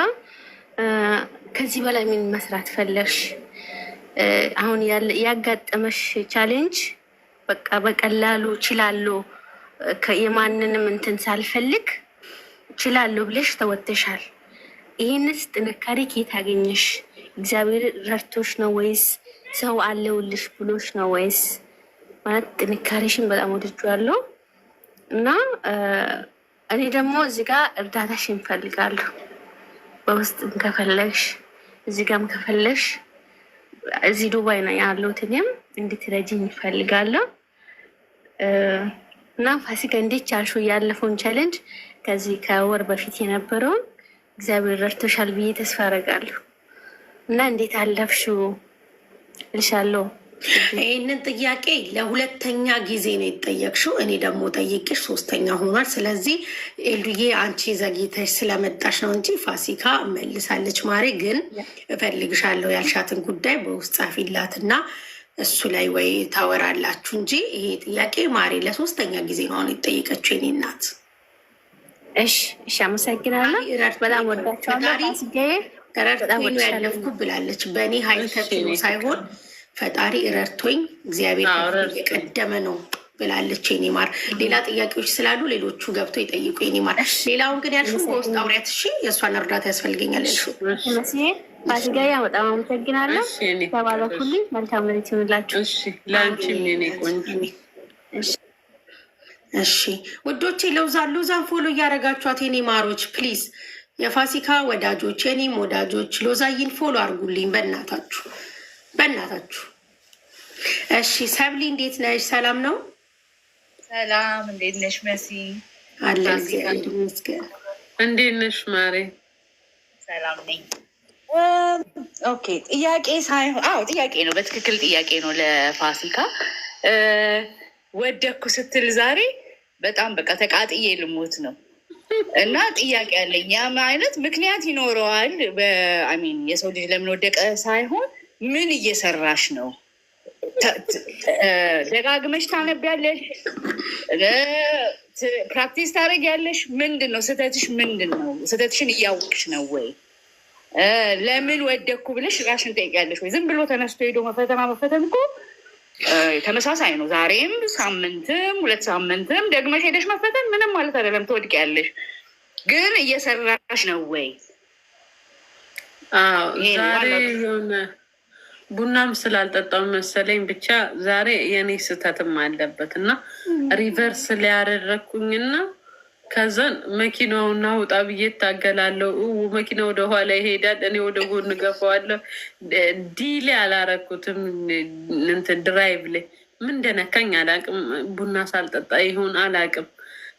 B: ከዚህ በላይ ምን መስራት ፈለግሽ? አሁን ያጋጠመሽ ቻሌንጅ በቃ በቀላሉ ችላለሁ የማንንም እንትን ሳልፈልግ ችላለሁ ብለሽ ተወጥተሻል። ይህንስ ጥንካሬ ከየት አገኘሽ? እግዚአብሔር ረድቶሽ ነው ወይስ ሰው አለውልሽ ብሎሽ ነው ወይስ? ማለት ጥንካሬሽን በጣም ወድጄዋለሁ እና እኔ ደግሞ እዚህ ጋር እርዳታሽን እፈልጋለሁ። በውስጥም ከፈለግሽ እዚህ ጋርም ከፈለግሽ እዚህ ዱባይ ነው ያለሁት እኔም እንድትረጂኝ እፈልጋለሁ እና ፋሲካ እንዴት ቻልሽው? ያለፈውን ቻሌንጅ ከዚህ ከወር በፊት የነበረውን እግዚአብሔር ረድቶሻል ብዬ ተስፋ አደርጋለሁ እና እንዴት አለፍሽው እልሻለሁ።
F: ይህንን ጥያቄ ለሁለተኛ ጊዜ ነው የተጠየቅሽው። እኔ ደግሞ ጠይቄሽ ሶስተኛ ሆኗል። ስለዚህ ኤልዱዬ አንቺ ዘግይተሽ ስለመጣሽ ነው እንጂ ፋሲካ መልሳለች። ማሬ ግን እፈልግሻለሁ ያልሻትን ጉዳይ በውስጥ ጻፊላትና እሱ ላይ ወይ ታወራላችሁ እንጂ ይሄ ጥያቄ ማሬ ለሶስተኛ ጊዜ ነው አሁን የተጠየቀችው የኔ እናት።
B: እሺ አመሰግናለሁ። በጣም ወዳቸዋለሁ።
F: ረድቶኝ ነው ያለፍኩ ብላለች። በእኔ ሀይል ተክሎ ሳይሆን ፈጣሪ ረድቶኝ እግዚአብሔር የቀደመ ነው ብላለች የኔ ማር። ሌላ ጥያቄዎች ስላሉ ሌሎቹ ገብተው ይጠይቁ የኔ ማር። ሌላውን ግን ያልሽው በውስጥ አውሪያት እሺ። የእሷን እርዳታ ያስፈልገኛል ያልሽው
B: ፋሲካያ በጣም አመሰግናለሁ። ተባረኩልኝ። መልካም ሌሊት ይሁንላችሁ።
A: ለአንቺም የኔ ቆንጆ።
F: እሺ ውዶቼ፣ ሎዛን ፎሎ እያደረጋችኋት የኔ ማሮች ፕሊዝ። የፋሲካ ወዳጆች የኔም ወዳጆች ሎዛይን ፎሎ አድርጉልኝ በእናታችሁ በእናታችሁ። እሺ ሰብሊ እንዴት ነሽ? ሰላም ነው?
G: ሰላም እንዴት ነሽ መሲ?
F: አለ እግዚአብሔር ይመስገን።
A: እንዴት ነሽ ማሬ?
G: ሰላም ነኝ። ኦኬ ጥያቄ ሳይሆን ጥያቄ ነው፣ በትክክል ጥያቄ ነው ለፋሲካ። ወደኩ ስትል ዛሬ በጣም በቃ ተቃጥዬ ልሞት ነው እና ጥያቄ አለኝ። ያም አይነት ምክንያት ይኖረዋል። በአሚን የሰው ልጅ ለምን ወደቀ ሳይሆን ምን እየሰራሽ ነው? ደጋግመሽ ታነቢያለሽ? ፕራክቲስ ታደርጊያለሽ? ምንድን ነው ስህተትሽ? ምንድን ነው ስህተትሽን እያወቅሽ ነው ወይ? ለምን ወደኩ ብለሽ ራሽን ጠይቂያለሽ ወይ? ዝም ብሎ ተነስቶ ሄዶ መፈተን እኮ ተመሳሳይ ነው። ዛሬም ሳምንትም 2 ሳምንትም ደግመሽ ሄደሽ መፈተን ምንም ማለት አይደለም። ትወድቂያለሽ፣ ግን እየሰራሽ ነው ወይ?
A: ዛሬ የሆነ ቡናም ስላልጠጣው መሰለኝ ብቻ ዛሬ የኔ ስህተትም አለበት እና ሪቨርስ ሊያደረግኩኝና ከዛን መኪናውና ውጣ ብዬ እታገላለሁ። መኪና ወደ ኋላ ይሄዳል፣ እኔ ወደ ጎን ገፋዋለሁ። ዲሌ አላረኩትም። እንትን ድራይቭ ላይ ምን እንደነካኝ አላቅም። ቡና ሳልጠጣ ይሁን አላቅም።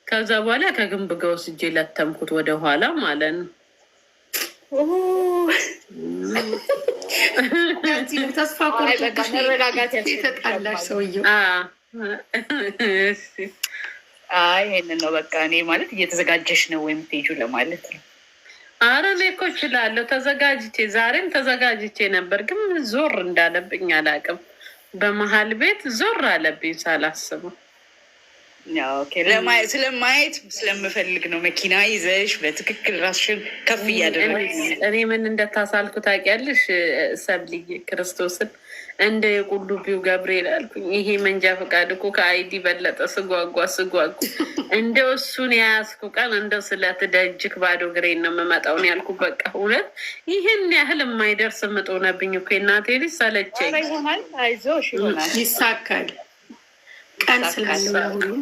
A: ከዛ በኋላ ከግንብ ጋር ወስጄ ለተምኩት ወደ ኋላ ማለት ነው።
F: ተስፋ መረጋጋት የተጣላሽ ሰውዬው
G: ይሄንን ነው በቃ። እኔ ማለት እየተዘጋጀሽ ነው ወይም ትሄጁ ለማለት ነው።
A: አረ እኔ እኮ እችላለሁ፣ ተዘጋጅቼ ዛሬም ተዘጋጅቼ ነበር፣ ግን ዞር እንዳለብኝ አላውቅም። በመሀል ቤት ዞር አለብኝ ሳላስበው።
G: ስለማየት ስለምፈልግ ነው። መኪና ይዘሽ በትክክል ራስሽን ከፍ እያደረግሽ።
A: እኔ ምን እንደታሳልኩ ታውቂያለሽ ሰብልዬ? ክርስቶስን እንደ የቁልቢው ገብርኤል አልኩኝ። ይሄ መንጃ ፈቃድ እኮ ከአይዲ በለጠ። ስጓጓ እንደው እሱን የያዝኩ ቀን እንደው ስለትደጅክ ባዶ እግሬን ነው የምመጣውን ያልኩ። በቃ እውነት ይህን ያህል የማይደርስ ምጥ ሆነብኝ እኮ እናቴ ልጅ ሰለቸኝ።
G: ይሆናል፣ አይዞሽ ይሆናል፣
F: ይሳካል። ቀን ስላለው ለሁሉም።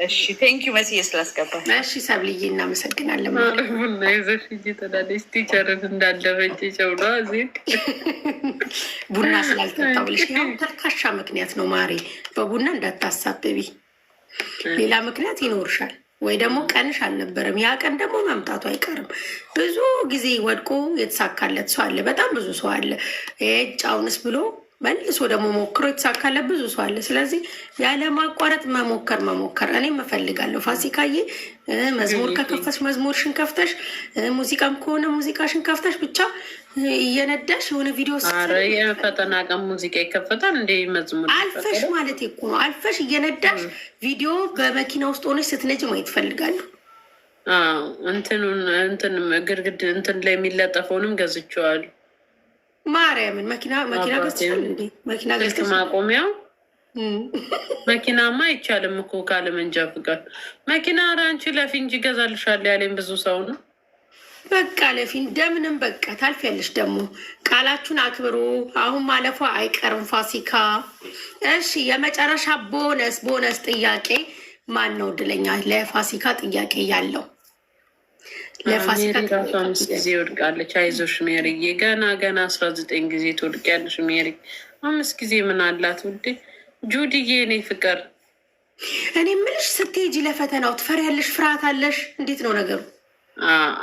G: እሺ ቴንኪዩ መስዬ ስላስገባል።
F: እሺ ሰብልዬ እናመሰግናለን።
A: ቡና ይዘሽ ሂጂ ትላለች። ቲቸርን እንዳለበች ጨውሏ ዜድ
F: ቡና ስላልጠጣ ብለሽ ያው ተልካሻ ምክንያት ነው ማሬ። በቡና እንዳታሳብቢ፣ ሌላ ምክንያት ይኖርሻል ወይ ደግሞ ቀንሽ አልነበረም። ያ ቀን ደግሞ መምጣቱ አይቀርም። ብዙ ጊዜ ወድቆ የተሳካለት ሰው አለ፣ በጣም ብዙ ሰው አለ። ጫውንስ ብሎ መልሶ ደግሞ ሞክሮ የተሳካለት ብዙ ሰው አለ። ስለዚህ ያለማቋረጥ መሞከር እኔም እፈልጋለሁ። ፋሲካዬ መዝሙር ከከፈትሽ መዝሙርሽን ከፍተሽ፣ ሙዚቃም ከሆነ ሙዚቃሽን ከፍተሽ ብቻ እየነዳሽ የሆነ ቪዲዮ
A: የፈተና ቀን ሙዚቃ ይከፈታል እንደ መዝሙር
F: አልፈሽ ማለት እኮ ነው። አልፈሽ እየነዳሽ ቪዲዮ በመኪና ውስጥ ሆነሽ ስትነጅ ማየት እፈልጋለሁ።
A: እንትን ግድግድ እንትን ላይ የሚለጠፈውንም ገዝቼዋለሁ።
F: ማርያምን መኪና ገዝተሻል እንዴ? መኪና ገዝተሽ
A: ማቆሚያው መኪናማ አይቻልም እኮ ካለ መንጃ ፍቃድ። መኪና ኧረ አንቺ ለፊ እንጂ ይገዛልሻል ያለኝ ብዙ ሰው ነው።
F: በቃ ለፊ እንደምንም በቃ ታልፊያለሽ። ደግሞ ቃላችሁን አክብሩ። አሁን ማለፏ አይቀርም ፋሲካ። እሺ የመጨረሻ ቦነስ ጥያቄ ማን ነው እድለኛ ለፋሲካ ጥያቄ ያለው?
A: ለፋሲካ ራሱ 5 ጊዜ ወድቃለች። አይዞሽ ሜሪዬ፣ ገና 19 ጊዜ ትወድቂያለሽ ሜሪ። 5 ጊዜ ምን አላት ውዴ? ጁድዬ እኔ ፍቅር፣
F: እኔ የምልሽ ስትሄጂ ለፈተናው ትፈሪያለሽ? ፍርሃት አለሽ? እንዴት ነው ነገሩ?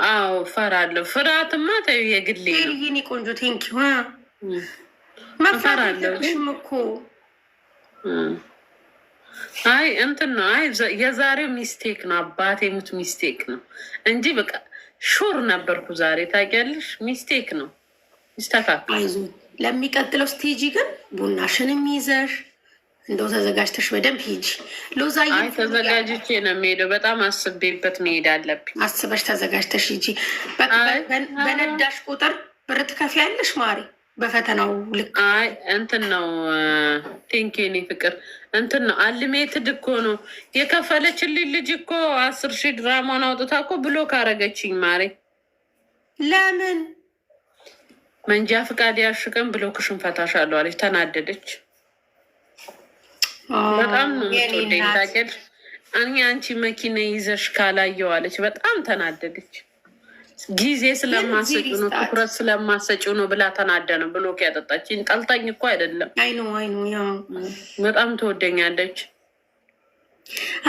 A: አዎ ፈራለሁ። ፍርሃትማ ተይው የግሌ ነው።
F: የኔ ቆንጆ ቴንኪው። መፈራለሽም እኮ
A: አይ እንትን ነው። አይ የዛሬው ሚስቴክ ነው፣ አባቴ ሙት ሚስቴክ ነው እንጂ በቃ ሹር ነበርኩ ዛሬ። ታውቂያለሽ ሚስቴክ ነው፣ ይስተካከል።
F: አይዞህ ለሚቀጥለው ስቴጂ ግን ቡናሽንም ይዘሽ እንደው ተዘጋጅተሽ በደንብ ሂጂ። ሎዛዬ
A: ተዘጋጅቼ ነው የሚሄደው። በጣም አስቤበት መሄድ አለብኝ።
F: አስበሽ ተዘጋጅተሽ ሂጂ። በነዳሽ ቁጥር ብር ትከፍያለሽ ማሪ፣ በፈተናው ልክ።
A: አይ እንትን ነው ቴንኪ ኔ ፍቅር እንትን ነው አልሜትድ እኮ ነው የከፈለችልኝ ልጅ እኮ 10,000 ድራማን አውጥታ እኮ ብሎክ አረገችኝ ማሪ።
F: ለምን?
A: መንጃ ፍቃድ ያሽቅም ብሎክሽን ፈታሻለሁ አለች። ተናደደች። በጣም ነው የምትወደኝ ታውቂያለሽ። አንቺ መኪና ይዘሽ ካላየው አለች። በጣም ተናደደች። ጊዜ ስለማሰጪው ነው ትኩረት ስለማሰጪው ነው ብላ ተናደ ነው ብሎክ ያጠጣችኝ። ጠልታኝ እኮ አይደለም።
F: አይኑ
A: በጣም ትወደኛለች።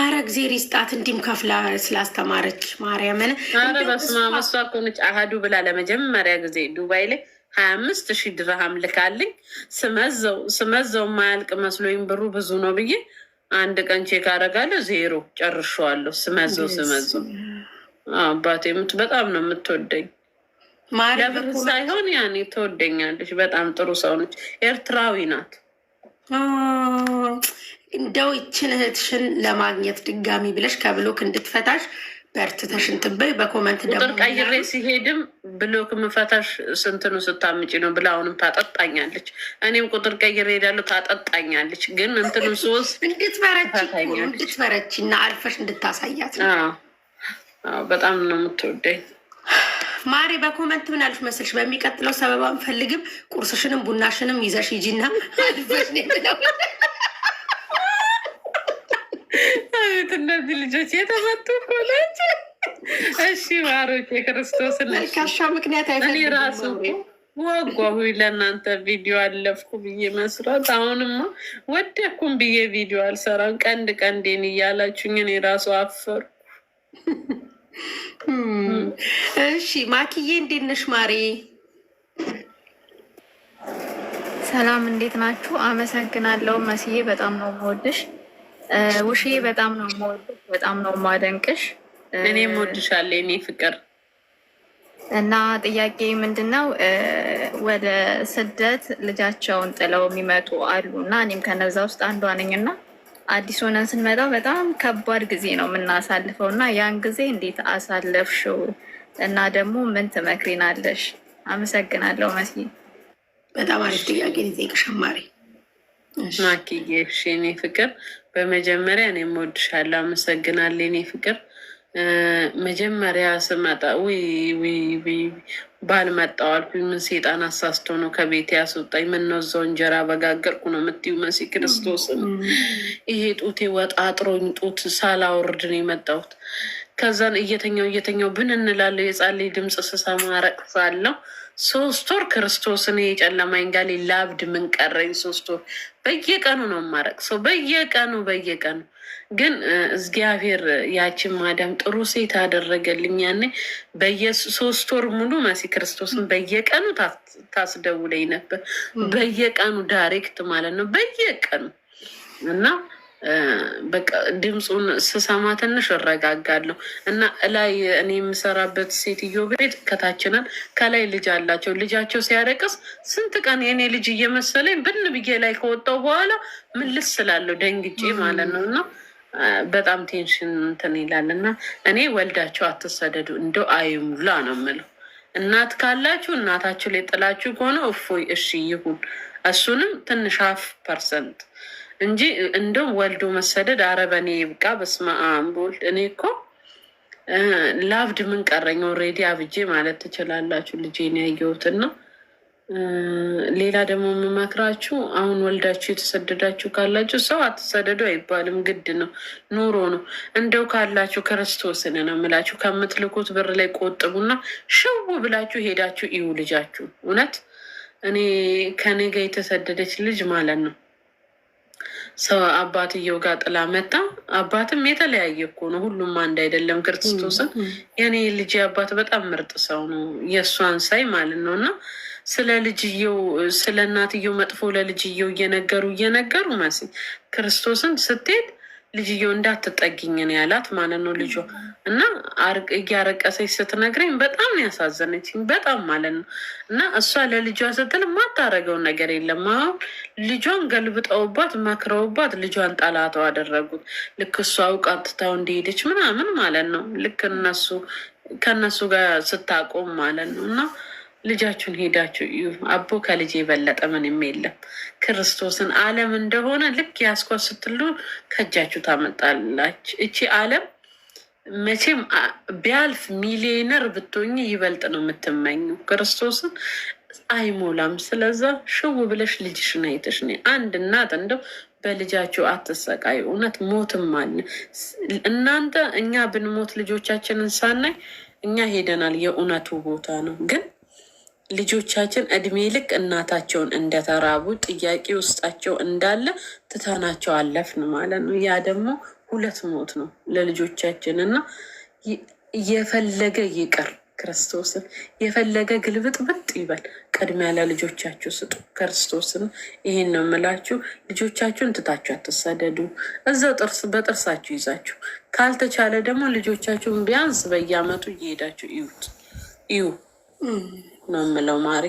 F: አረ እግዜር ይስጣት እንዲም ከፍላ ስላስተማረች ማርያምን።
A: አረ በስመ አብ እሷ እኮ ነች አሀዱ ብላ ለመጀመሪያ ጊዜ ዱባይ ላይ 25,000 ድርሃም ልካልኝ። ስመዘው ማያልቅ መስሎኝ ብሩ ብዙ ነው ብዬ አንድ ቀን ቼክ አደርጋለሁ 0 ጨርሼዋለሁ። ስመዘው አባቴ ምት በጣም ነው የምትወደኝ። ለብር ሳይሆን ያኔ ትወደኛለች። በጣም ጥሩ ሰው ነች። ኤርትራዊ ናት።
F: እንደው ይችን እህትሽን ለማግኘት ድጋሚ ብለሽ ከብሎክ እንድትፈታሽ በርትተሽ እንትን በይ። በኮመንት ደግሞ
A: ቁጥር ቀይሬ ሲሄድም ብሎክ ምፈታሽ ስንትኑ ስታምጪ ነው ብላ አሁንም ታጠጣኛለች። እኔም ቁጥር ቀይሬ ሄዳለሁ ታጠጣኛለች። ግን እንትኑ ሶስት
F: እንድትበረች እና አልፈሽ እንድታሳያት ነው።
A: በጣም ነው የምትወደኝ
F: ማሪ። በኮመንት ምን አልሽ መስልሽ? በሚቀጥለው ሰበብ አንፈልግም፣ ቁርስሽንም ቡናሽንም ይዘሽ ሂጂና አልፈሽ ነው ብለው።
A: እነዚህ ልጆች የተመቱ እኮ ናቸው። እሺ ማሮች የክርስቶስን
F: መልካሻ ምክንያት
A: እኔ ራሱ ወጓሁ ለእናንተ ቪዲዮ አለፍኩ ብዬ መስራት። አሁንማ ወደኩም ብዬ ቪዲዮ አልሰራም። ቀንዴን እያላችሁኝ እኔ ራሱ አፈሩ።
F: እሺ ማኪዬ እንዴት ነሽ ማሪ?
C: ሰላም እንዴት ናችሁ? አመሰግናለሁ መስዬ፣ በጣም ነው የምወድሽ። ውሽዬ በጣም ነው የምወድሽ፣ በጣም ነው የማደንቅሽ።
A: እኔም እወድሻለሁ የእኔ ፍቅር።
C: እና ጥያቄ ምንድን ነው፣ ወደ ስደት ልጃቸውን ጥለው የሚመጡ አሉ እና እኔም ከነዛ ውስጥ አንዷ ነኝ እና አዲስ ሆነን ስንመጣ በጣም ከባድ ጊዜ ነው የምናሳልፈው እና ያን ጊዜ እንዴት አሳለፍሽው እና ደግሞ ምን ትመክሪናለሽ? አመሰግናለሁ መስዬ።
F: በጣም አሪፍ ጥያቄ ሊጠይቅሽ ማሪ።
A: ማኪዬ እሺ የእኔ ፍቅር፣ በመጀመሪያ እኔም እወድሻለሁ። አመሰግናለሁ የእኔ ፍቅር። መጀመሪያ ስመጣ ባልመጣው አልኩኝ። ምን ሴጣን አሳስቶ ነው ከቤት ያስወጣኝ? ምን ነው እዛው እንጀራ በጋገርኩ ነው የምትይው መሲ ክርስቶስን። ይሄ ጡቴ ወጣጥሮኝ ጡት ሳላወርድ ነው የመጣሁት። ከዛን እየተኛው ብን እንላለሁ። የጻሌ ድምፅ ስሰማ ረቅሳለሁ። 3 ወር ክርስቶስን የጨለማኝ ጋሌ ላብድ ምን ቀረኝ? 3 ወር በየቀኑ ነው የማረቅሰው፣ በየቀኑ ግን እግዚአብሔር ያችን ማዳም ጥሩ ሴት አደረገልኝ። ያኔ በየ3 ወር ሙሉ መሲ ክርስቶስን በየቀኑ ታስደውለኝ ነበር። በየቀኑ ዳይሬክት ማለት ነው በየቀኑ እና በቃ ድምፁን ስሰማ ትንሽ እረጋጋለሁ። እና እላይ እኔ የምሰራበት ሴትዮ ቤት ከታችናል፣ ከላይ ልጅ አላቸው። ልጃቸው ሲያረቅስ ስንት ቀን የኔ ልጅ እየመሰለኝ ብን ብዬ ላይ ከወጣው በኋላ ምልስ ስላለሁ ደንግጬ ማለት ነው። እና በጣም ቴንሽን እንትን ይላል። እና እኔ ወልዳቸው አትሰደዱ እንደው አይሙላ ነው የምለው። እናት ካላችሁ እናታችሁ ላይ ጥላችሁ ከሆነ እፎይ እሺ ይሁን፣ እሱንም ትንሽ 1% እንጂ እንደው ወልዶ መሰደድ አረበኔ ይብቃ። በስመ አብ ወልድ። እኔ እኮ ላብድ ምን ቀረኝ? ኦልሬዲ አብጄ ማለት ትችላላችሁ ልጄን ያየሁትና። ሌላ ደግሞ የምመክራችሁ አሁን ወልዳችሁ የተሰደዳችሁ ካላችሁ ሰው አትሰደዱ አይባልም፣ ግድ ነው፣ ኑሮ ነው። እንደው ካላችሁ ክርስቶስን ነው የምላችሁ ከምትልኩት ብር ላይ ቆጥቡና ሽው ብላችሁ ሄዳችሁ እዩ ልጃችሁ። እውነት እኔ ከኔ ጋር የተሰደደች ልጅ ማለት ነው ሰው አባትየው ጋር ጥላ መጣ። አባትም የተለያየ እኮ ነው፣ ሁሉም አንድ አይደለም። ክርስቶስን የኔ ልጅ አባት በጣም ምርጥ ሰው ነው፣ የእሷን ሳይ ማለት ነው። እና ስለ ልጅየው ስለ እናትየው መጥፎ ለልጅየው እየነገሩ መሲ ክርስቶስን ስትሄድ ልጅየው እንዳትጠጊኝ ነው ያላት ማለት ነው ልጇ። እና እያረቀሰች ስትነግረኝ በጣም ያሳዘነችኝ በጣም ማለት ነው። እና እሷ ለልጇ ስትል የማታረገው ነገር የለም። አሁን ልጇን ገልብጠውባት መክረውባት ልጇን ጠላተው አደረጉት። ልክ እሷ አውቃ ትታው እንደሄደች ምናምን ማለት ነው። ልክ ከእነሱ ጋር ስታቆም ማለት ነው። እና ልጃችሁን ሄዳችሁ እዩ። አቦ ከልጅ የበለጠ ምንም የለም። ክርስቶስን ዓለም እንደሆነ ልክ ያስኳት ስትሉ ከእጃችሁ ታመጣላች። እቺ ዓለም መቼም ቢያልፍ ሚሊዮነር ብትሆኝ ይበልጥ ነው የምትመኙ። ክርስቶስን አይሞላም። ስለዛ ሽው ብለሽ ልጅሽን አይተሽ ነ አንድ እናት እንደው በልጃችሁ አትሰቃዩ። እውነት ሞትም አለ። እናንተ እኛ ብንሞት ልጆቻችንን ሳናይ እኛ ሄደናል። የእውነቱ ቦታ ነው ግን ልጆቻችን እድሜ ልክ እናታቸውን እንደተራቡ ጥያቄ ውስጣቸው እንዳለ ትተናቸው አለፍን ማለት ነው። ያ ደግሞ 2 ሞት ነው ለልጆቻችን። እና የፈለገ ይቅር ክርስቶስን የፈለገ ግልብጥብጥ ይበል፣ ቅድሚያ ለልጆቻችሁ ስጡ ክርስቶስን። ይሄን ነው የምላችሁ። ልጆቻችሁን ትታችሁ አትሰደዱ። እዛው በጥርሳችሁ ይዛችሁ፣ ካልተቻለ ደግሞ ልጆቻችሁን ቢያንስ በየአመቱ እየሄዳችሁ እዩ ነው የምለው ማሪ።